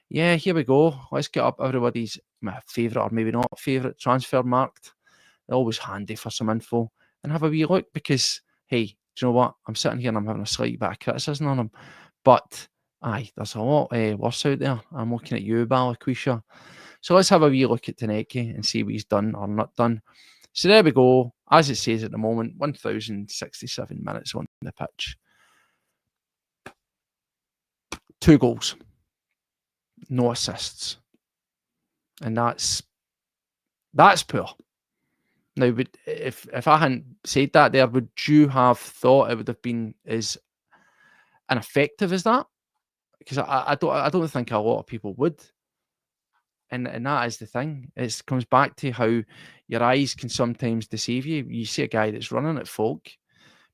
yeah, here we go. Let's get up everybody's favourite, or maybe not favourite, transfer marked. They're always handy for some info, and have a wee look, because hey, do you know what? I'm sitting here and I'm having a slight bit of criticism on him, but aye, there's a lot worse out there. I'm looking at you, Balaquisha. So let's have a wee look at Tunetke and see what he's done or not done. So there we go. As it says at the moment, 1,067 minutes on the pitch. 2 goals. No assists. And that's poor. Now, if I hadn't said that there, would you have thought it would have been as ineffective as that? Because I don't think a lot of people would. And that is the thing. It comes back to how your eyes can sometimes deceive you. You see a guy that's running at folk,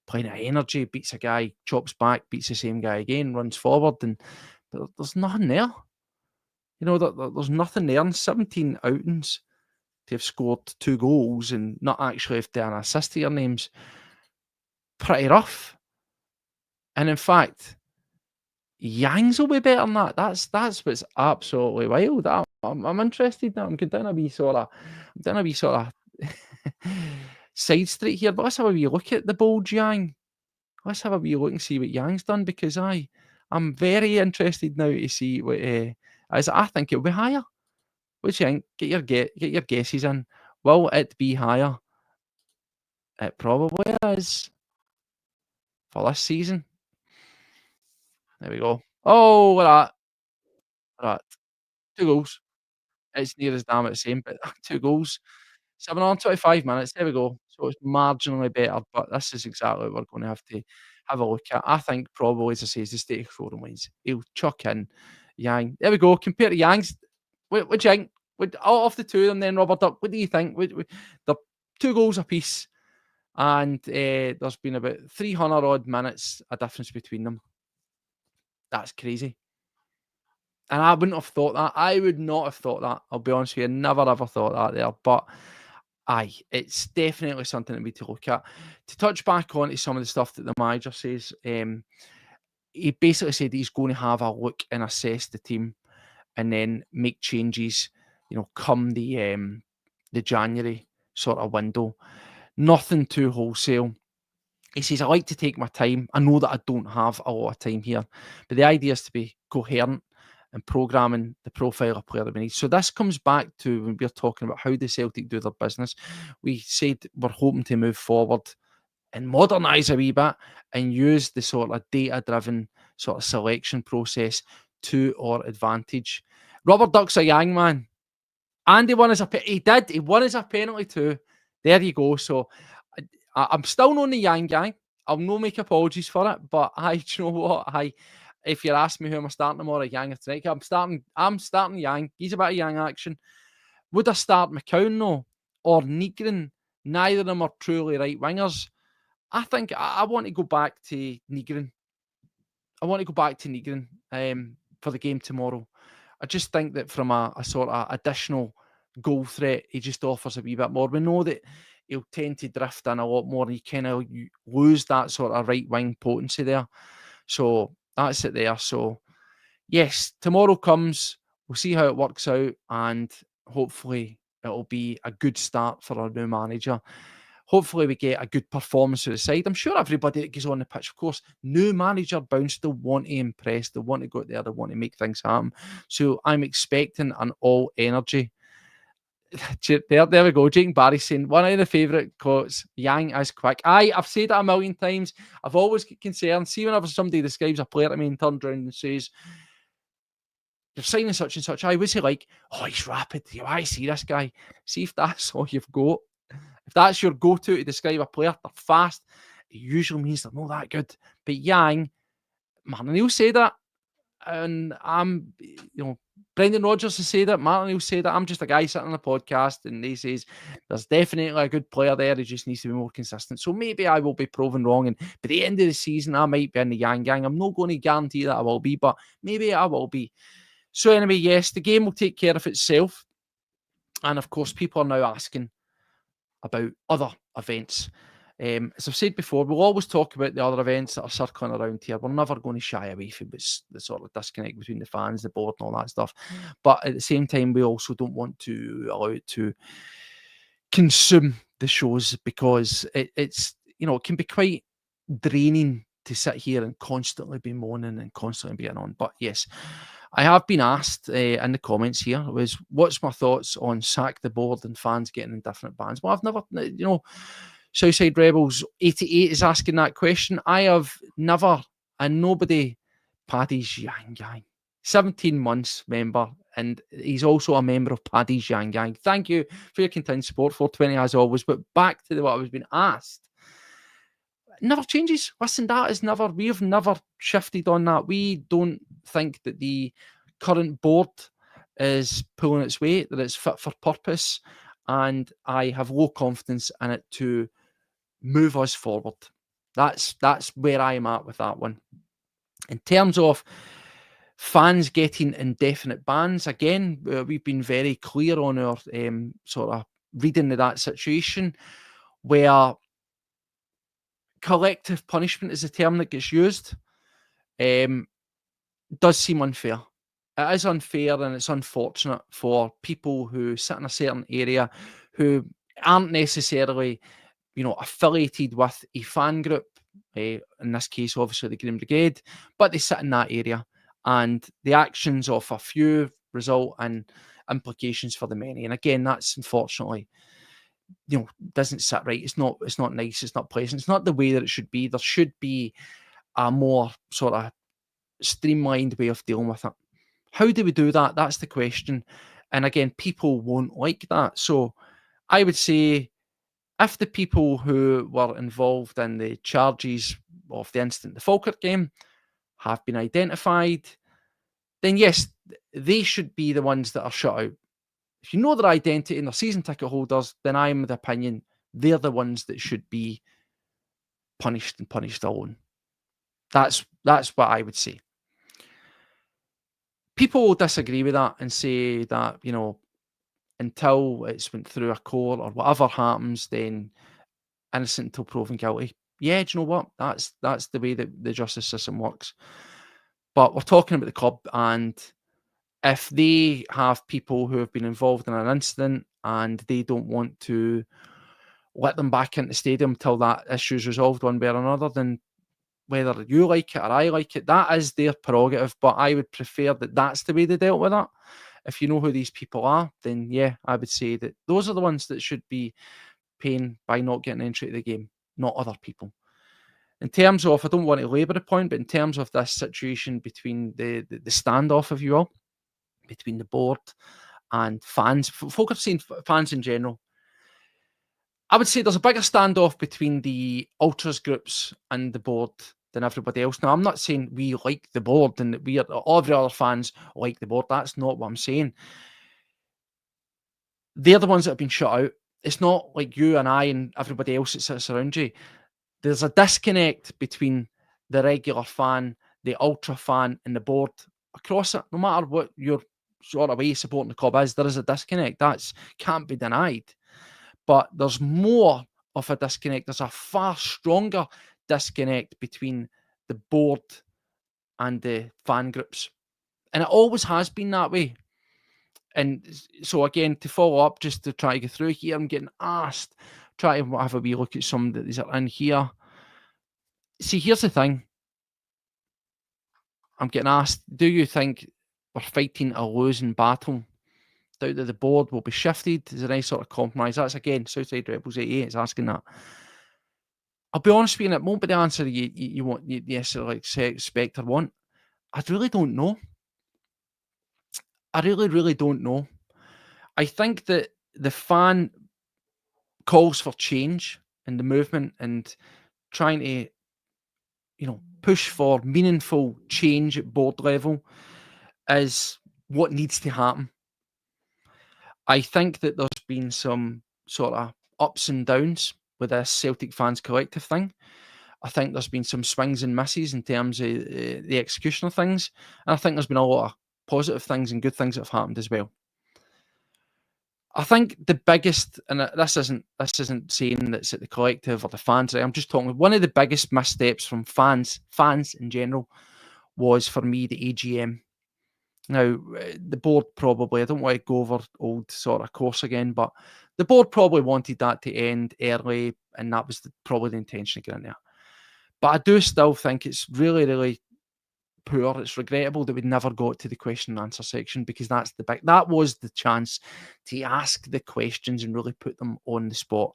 playing at energy, beats a guy, chops back, beats the same guy again, runs forward, but there's nothing there. There's nothing there. And 17 outings to have scored 2 goals and not actually have done an assist to your name's pretty rough. And in fact, Yangs will be better than that. That's what's absolutely wild. I'm interested now. I'm going down a wee sort of side street here, but let's have a wee look at the bold Yang. Let's have a wee look and see what Yang's done, because I'm very interested now to see what as I think it'll be higher. What do you think? Get your guesses in. Will it be higher? It probably is for this season. There we go. Oh, look at that. 2 goals. It's near as damn it the same, but 2 goals. 725 minutes. There we go. So it's marginally better, but this is exactly what we're going to have to have a look at. I think probably, as I say, is the state of scoring wins. He'll chuck in Yang. There we go. Compared to Yang's, what do you think? Off the two of them, then Robert Duck. What do you think? They're 2 goals apiece, and there's been about 300 odd minutes a difference between them. That's crazy. And I wouldn't have thought that. I would not have thought that. I'll be honest with you. Never ever thought that there. But aye, it's definitely something that we to look at. To touch back on to some of the stuff that the manager says, he basically said he's going to have a look and assess the team and then make changes, come the January sort of window. Nothing too wholesale. He says, I like to take my time. I know that I don't have a lot of time here, but the idea is to be coherent and programming the profile of player that we need. So this comes back to when we're talking about how the Celtic do their business. We said we're hoping to move forward and modernise a wee bit and use the sort of data-driven sort of selection process to our advantage. Robert Duck's a Yang man. And he won us he won us a penalty too. There you go. So I'm still on the Yang gang. I'll no make apologies for it, but do you know what? If you're asking me who am I starting tomorrow, Yang or tonight, I'm starting Yang. He's a bit of Yang action. Would I start McCown though? Or Nygren? Neither of them are truly right wingers. I think I want to go back to Nygren. For the game tomorrow. I just think that from a sort of additional goal threat, he just offers a wee bit more. We know that he'll tend to drift in a lot more. You kind of lose that sort of right wing potency there. So that's it there. So yes, tomorrow comes. We'll see how it works out, and hopefully it'll be a good start for our new manager. Hopefully we get a good performance to the side. I'm sure everybody that goes on the pitch, of course, new manager bound, still want to impress. They want to go out there. They want to make things happen. So I'm expecting an all energy. There we go. Jake Barry saying, one of the favourite quotes, Yang is quick. I've said it a million times. I've always got concerned. See, whenever somebody describes a player to me and turns around and says, you're signing such and such. I was he like, oh, he's rapid. I see this guy. See if that's all you've got. If that's your go-to to describe a player, they're fast. It usually means they're not that good. But Yang, Martin O'Neill said that, and Brendan Rodgers has said that, Martin O'Neill said that. I'm just a guy sitting on a podcast, and he says there's definitely a good player there. He just needs to be more consistent. So maybe I will be proven wrong, and by the end of the season, I might be in the Yang gang. I'm not going to guarantee that I will be, but maybe I will be. So anyway, yes, the game will take care of itself. And of course, people are now asking about other events. As I've said before, we'll always talk about the other events that are circling around here. We're never going to shy away from the sort of disconnect between the fans, the board, and all that stuff. But at the same time, we also don't want to allow it to consume the shows, because it's it can be quite draining to sit here and constantly be moaning and constantly being on. But yes, I have been asked in the comments here what's my thoughts on sack the board and fans getting in different bands. Well, I've never, Southside Rebels 88 is asking that question. I have never, and nobody, Paddy's Yang Gang, 17 months member, and he's also a member of Paddy's Yang Gang. Thank you for your continued support, 420 as always. But back to what I was being asked. Never changes. Listen, we've never shifted on that. We don't think that the current board is pulling its weight, that it's fit for purpose, and I have low confidence in it to move us forward. That's where I am at with that one. In terms of fans getting indefinite bans, again, we've been very clear on our sort of reading of that situation, where collective punishment is the term that gets used. Does seem unfair. It is unfair, and it's unfortunate for people who sit in a certain area who aren't necessarily, affiliated with a fan group. In this case, obviously the Green Brigade, but they sit in that area, and the actions of a few result in implications for the many. And again, that's unfortunately, doesn't sit right. It's not nice. It's not pleasant. It's not the way that it should be. There should be a more sort of streamlined way of dealing with it. How do we do that? That's the question. And again, people won't like that. So I would say, if the people who were involved in the charges of the incident, the Falkirk game, have been identified, then yes, they should be the ones that are shut out. If you know their identity and their season ticket holders, then I'm of the opinion they're the ones that should be punished, and punished alone. That's what I would say. People will disagree with that and say that, until it's went through a court or whatever happens, then innocent until proven guilty. Yeah, do you know what? That's the way that the justice system works. But we're talking about the club, and if they have people who have been involved in an incident and they don't want to let them back into the stadium till that issue is resolved one way or another, then whether you like it or I like it, that is their prerogative. But I would prefer that that's the way they dealt with it. If you know who these people are, then yeah, I would say that those are the ones that should be paying by not getting entry to the game, not other people. In terms of, I don't want to labour the point, but in terms of this situation between the standoff, if you will, between the board and fans, folk have seen fans in general. I would say there's a bigger standoff between the ultras groups and the board than everybody else. Now, I'm not saying we like the board and that all the other fans like the board. That's not what I'm saying. They're the ones that have been shut out. It's not like you and I and everybody else that sits around you. There's a disconnect between the regular fan, the ultra fan, and the board across it. No matter what your sort of way supporting the club is, there is a disconnect. That can't be denied. But there's more of a disconnect. There's a far stronger disconnect between the board and the fan groups. And it always has been that way. And so again, to follow up, just to try to get through here, I'm getting asked, try to have a wee look at some that are in here. See, here's the thing. I'm getting asked, do you think we're fighting a losing battle? Doubt that the board will be shifted. Is there any sort of compromise? That's again, Southside Rebels 88 is asking that. I'll be honest with you, it won't be the answer you want, you necessarily expect or want. I really don't know. I really, really don't know. I think that the fan calls for change in the movement and trying to, push for meaningful change at board level is what needs to happen. I think that there's been some sort of ups and downs with this Celtic fans collective thing. I think there's been some swings and misses in terms of the execution of things. And I think there's been a lot of positive things and good things that have happened as well. I think the biggest, and this isn't saying that's at the collective or the fans, I'm just talking, one of the biggest missteps from fans in general, was for me the AGM. Now, the board probably, I don't want to go over old sort of course again, but the board probably wanted that to end early, and that was probably the intention of getting there. But I do still think it's really, really poor. It's regrettable that we never got to the question and answer section, because that was the chance to ask the questions and really put them on the spot.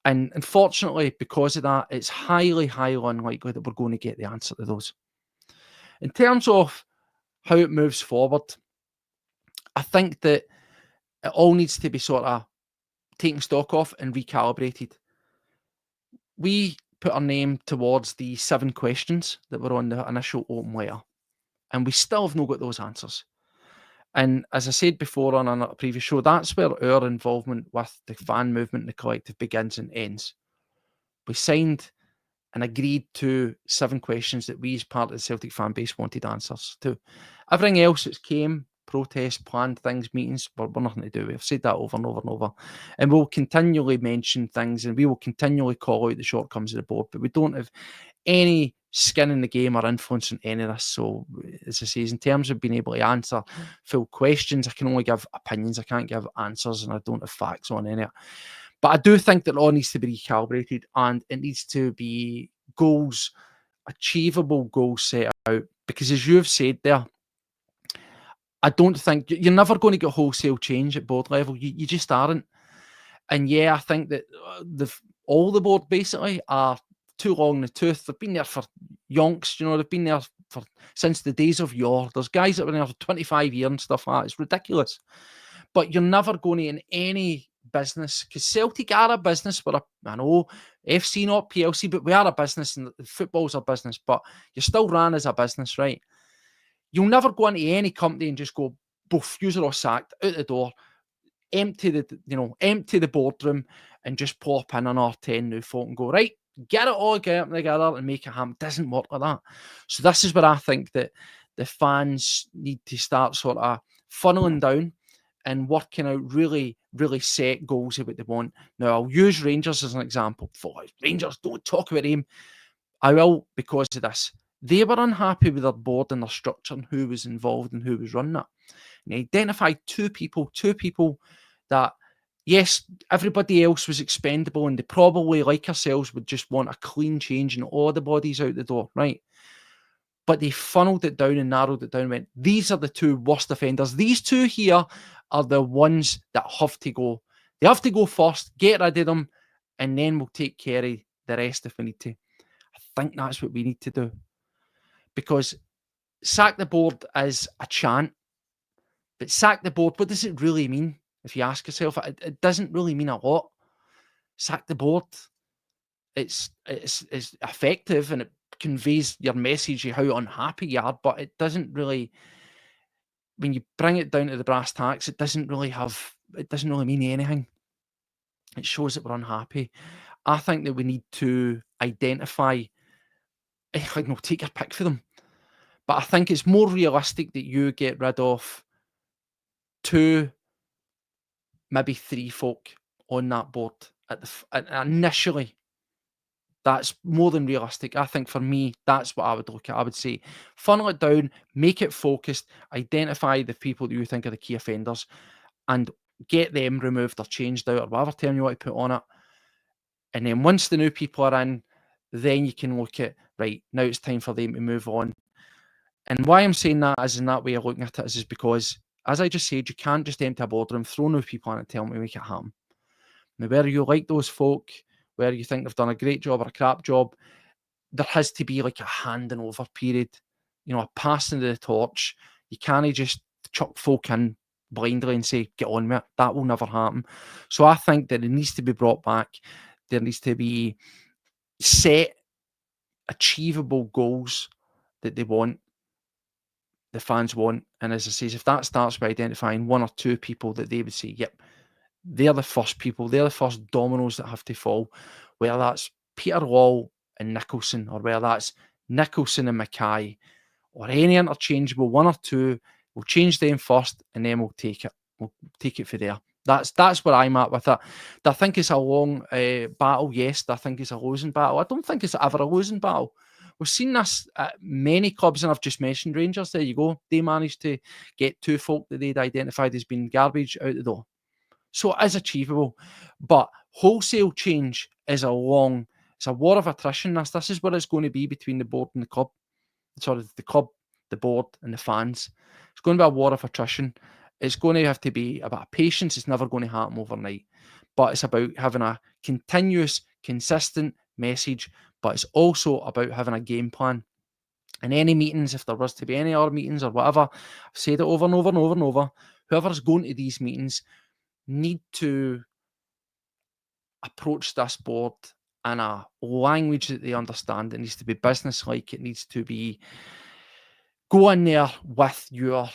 And unfortunately, because of that, it's highly, highly unlikely that we're going to get the answer to those. In terms of how it moves forward, I think that it all needs to be sort of taken stock of and recalibrated. We put our name towards the 7 questions that were on the initial open letter, and we still have not got those answers. And as I said before on a previous show, that's where our involvement with the fan movement and the collective begins and ends. We signed and agreed to 7 questions that we, as part of the Celtic fan base, wanted answers to. Everything else that came, protests, planned things, meetings, were nothing to do with. I've said that over and over and over. And we'll continually mention things, and we will continually call out the shortcomings of the board, but we don't have any skin in the game or influence on any of this. So, as I say, in terms of being able to answer full questions, I can only give opinions. I can't give answers, and I don't have facts on any of it. But I do think that it all needs to be recalibrated, and it needs to be achievable goals set out. Because as you've said there, I don't think you're never going to get wholesale change at board level. You just aren't. And yeah, I think that all the board basically are too long in the tooth. They've been there for yonks, they've been there since the days of yore. There's guys that have been there for 25 years and stuff like that. It's ridiculous. But you're never going to, in any business, because Celtic are a business. I know FC not PLC, but we are a business, and football's a business, but you're still ran as a business, right? You'll never go into any company and just go, boof, you're all sacked, out the door, empty the boardroom, and just plop in another 10 new folk and go, right, get it all together and make it happen. It doesn't work like that. So this is where I think that the fans need to start sort of funneling down and working out really, really set goals of what they want. Now, I'll use Rangers as an example. Rangers, don't talk about them. I will, because of this. They were unhappy with their board and their structure and who was involved and who was running it. And they identified two people that, yes, everybody else was expendable, and they probably, like ourselves, would just want a clean change and all the bodies out the door, right? But they funneled it down and narrowed it down and went, these are the 2 worst offenders. These 2 here are the ones that have to go. They have to go first, get rid of them, and then we'll take care of the rest if we need to. I think that's what we need to do. Because sack the board is a chant, but sack the board, what does it really mean? If you ask yourself, it doesn't really mean a lot. Sack the board. It's effective, and it conveys your message of how unhappy you are, but it doesn't really, when you bring it down to the brass tacks, it doesn't really mean anything. It shows that we're unhappy. I think that we need to identify, take your pick for them. But I think it's more realistic that you get rid of 2, maybe 3 folk on that board initially. That's more than realistic. I think for me, that's what I would look at. I would say funnel it down, make it focused, identify the people that you think are the key offenders, and get them removed or changed out, or whatever term you want to put on it. And then once the new people are in, then you can look at, right, now it's time for them to move on. And why I'm saying that is in that way of looking at it is because, as I just said, you can't just empty a boardroom, throw new people in and tell them to make it happen. Now, whether you like those folk, whether you think they've done a great job or a crap job, there has to be like a handing over period, a passing of the torch. You can't just chuck folk in blindly and say, get on with it. That will never happen. So I think that it needs to be brought back. There needs to be set, achievable goals that they want, the fans want. And as I say, if that starts by identifying one or two people that they would say, yep, they're the first people, they're the first dominoes that have to fall, whether that's Peter Wall and Nicholson, or whether that's Nicholson and Mackay, or any interchangeable one or two, we'll change them first and then we'll take it. We'll take it for there. That's where I'm at with it. Do I think it's a long battle? Yes. Do I think it's a losing battle? I don't think it's ever a losing battle. We've seen this at many clubs, and I've just mentioned Rangers. There you go. They managed to get two folk that they'd identified as being garbage out the door. So it is achievable. But wholesale change is it's a war of attrition. This is what it's going to be between the board and the club. Sorry, the club, the board, and the fans. It's going to be a war of attrition. It's going to have to be about patience. It's never going to happen overnight. But it's about having a continuous, consistent message. But it's also about having a game plan. In any meetings, if there was to be any other meetings or whatever, I've said it over and over and over and over, whoever's going to these meetings need to approach this board in a language that they understand. It needs to be business-like. It needs to be go in there with your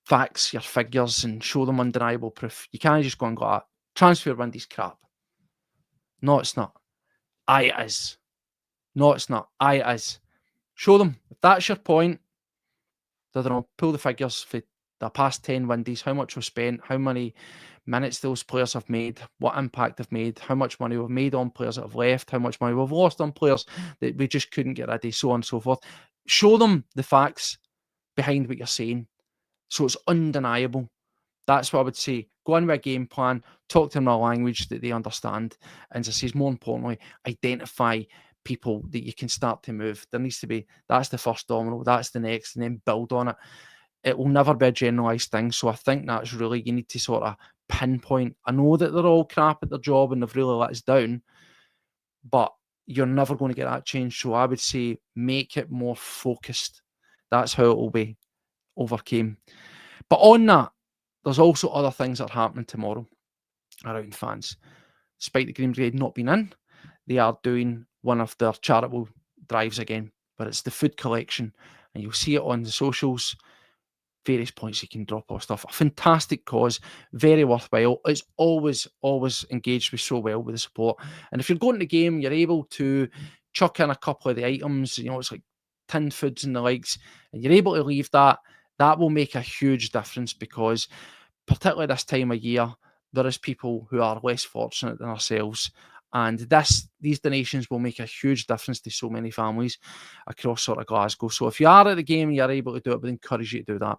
facts, your figures, and show them undeniable proof. You can't just go and go, transfer windows crap. No, it's not. Aye, it is. No, it's not. Aye, it is. Show them. If that's your point, I don't know, pull the figures for the past 10 windies, how much was spent, how many minutes those players have made, what impact they've made, how much money we've made on players that have left, how much money we've lost on players that we just couldn't get rid of, so on and so forth. Show them the facts behind what you're saying, so it's undeniable. That's what I would say. Go in with a game plan, talk to them in a language that they understand, and as I say, more importantly, identify people that you can start to move. There needs to be, that's the first domino, that's the next, and then build on it. It will never be a generalised thing. So I think that's really, you need to sort of pinpoint. I know that they're all crap at their job and they've really let us down, but you're never going to get that change. So I would say make it more focused. That's how it will be overcame. But on that, there's also other things that are happening tomorrow around fans. Despite the Green Brigade not being in, they are doing one of their charitable drives again, but it's the food collection, and you'll see it on the socials, various points you can drop off stuff. A fantastic cause, very worthwhile. It's always engaged with so well with the support. And if you're going to the game, you're able to chuck in a couple of the items, it's like tinned foods and the likes, and you're able to leave that will make a huge difference, because particularly this time of year, there is people who are less fortunate than ourselves. And these donations will make a huge difference to so many families across sort of Glasgow. So if you are at the game and you're able to do it, I would encourage you to do that.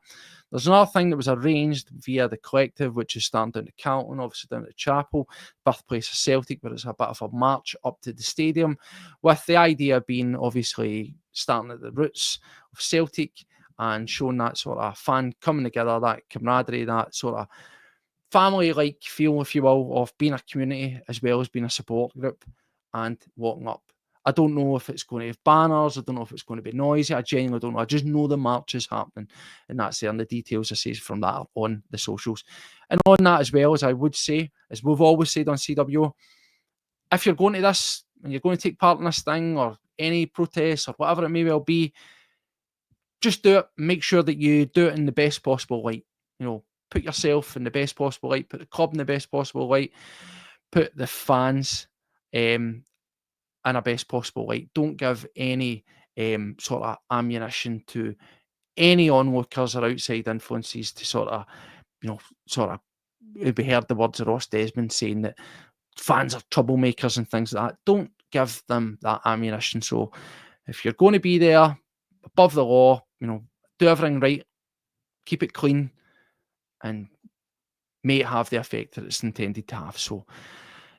There's another thing that was arranged via the collective, which is starting down to Carlton, obviously down at Chapel, birthplace of Celtic, where it's a bit of a march up to the stadium, with the idea being obviously starting at the roots of Celtic and showing that sort of fan coming together, that camaraderie, that sort of family-like feel, if you will, of being a community as well as being a support group and walking up. I don't know if it's going to have banners. I don't know if it's going to be noisy. I genuinely don't know. I just know the march is happening, and that's there. And the details, I say, from that are on the socials. And on that as well, as I would say, as we've always said on CWO, if you're going to this and you're going to take part in this thing or any protest or whatever it may well be, just do it. Make sure that you do it in the best possible light. Put yourself in the best possible light, put the club in the best possible light, put the fans in a best possible light. Don't give any sort of ammunition to any onlookers or outside influences to sort of we heard the words of Ross Desmond saying that fans are troublemakers and things like that. Don't give them that ammunition. So if you're going to be there above the law, do everything right, keep it clean, and may it have the effect that it's intended to have. So,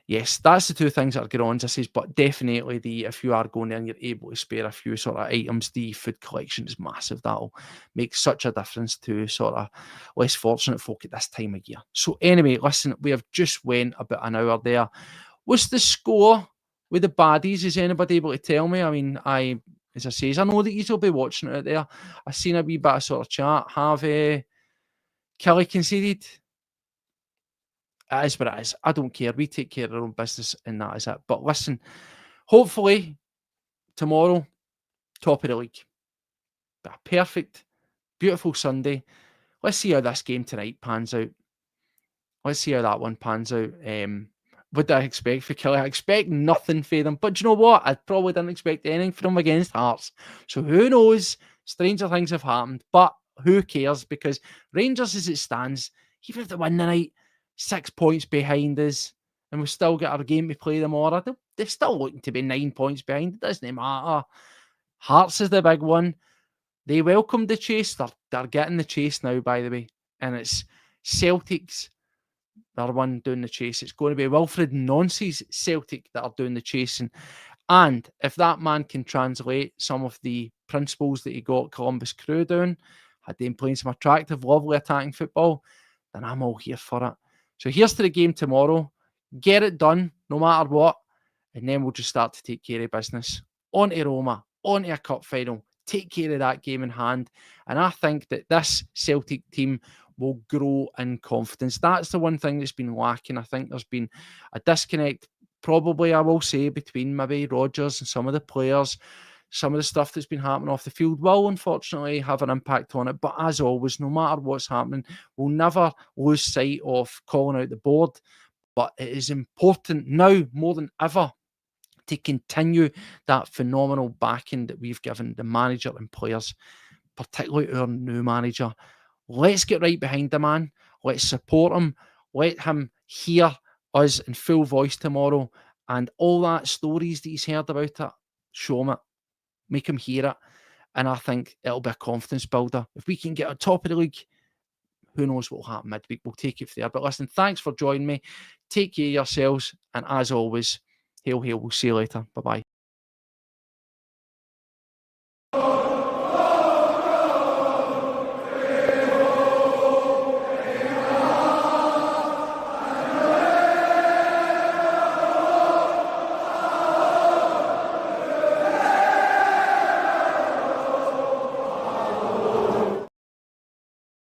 yes, that's the two things that are going on, as I say, but definitely if you are going there and you're able to spare a few sort of items, the food collection is massive. That'll make such a difference to sort of less fortunate folk at this time of year. So anyway, listen, we have just went about an hour there. What's the score with the baddies? Is anybody able to tell me? I mean, as I say, I know that you'll be watching it out there. I've seen a wee bit of sort of chat. Kelly conceded. It is what it is. I don't care. We take care of our own business, and that is it. But listen, hopefully tomorrow, top of the league. A perfect, beautiful Sunday. Let's see how this game tonight pans out. Let's see how that one pans out. What do I expect for Kelly? I expect nothing for them. But do you know what? I probably didn't expect anything from them against Hearts. So who knows? Stranger things have happened. But who cares? Because Rangers, as it stands, even if they win the night, 6 points behind us, and we've still got our game to play tomorrow, they're still looking to be 9 points behind. It doesn't matter. Hearts is the big one. They welcomed the chase. They're getting the chase now, by the way. And it's Celtic's they're one doing the chase. It's going to be Wilfried Nancy's Celtic that are doing the chasing. And if that man can translate some of the principles that he got Columbus Crew down, had them playing some attractive, lovely attacking football, then I'm all here for it. So here's to the game tomorrow. Get it done, no matter what. And then we'll just start to take care of business. On to Roma, on to a cup final. Take care of that game in hand. And I think that this Celtic team will grow in confidence. That's the one thing that's been lacking. I think there's been a disconnect, probably, I will say, between maybe Rodgers and some of the players. Some of the stuff that's been happening off the field will, unfortunately, have an impact on it. But as always, no matter what's happening, we'll never lose sight of calling out the board. But it is important now, more than ever, to continue that phenomenal backing that we've given the manager and players, particularly our new manager. Let's get right behind the man. Let's support him. Let him hear us in full voice tomorrow. And all that stories that he's heard about it, show him it. Make him hear it. And I think it'll be a confidence builder. If we can get on top of the league, who knows what will happen midweek. We'll take it from there. But listen, thanks for joining me. Take care of yourselves. And as always, hail, hail. We'll see you later. Bye-bye.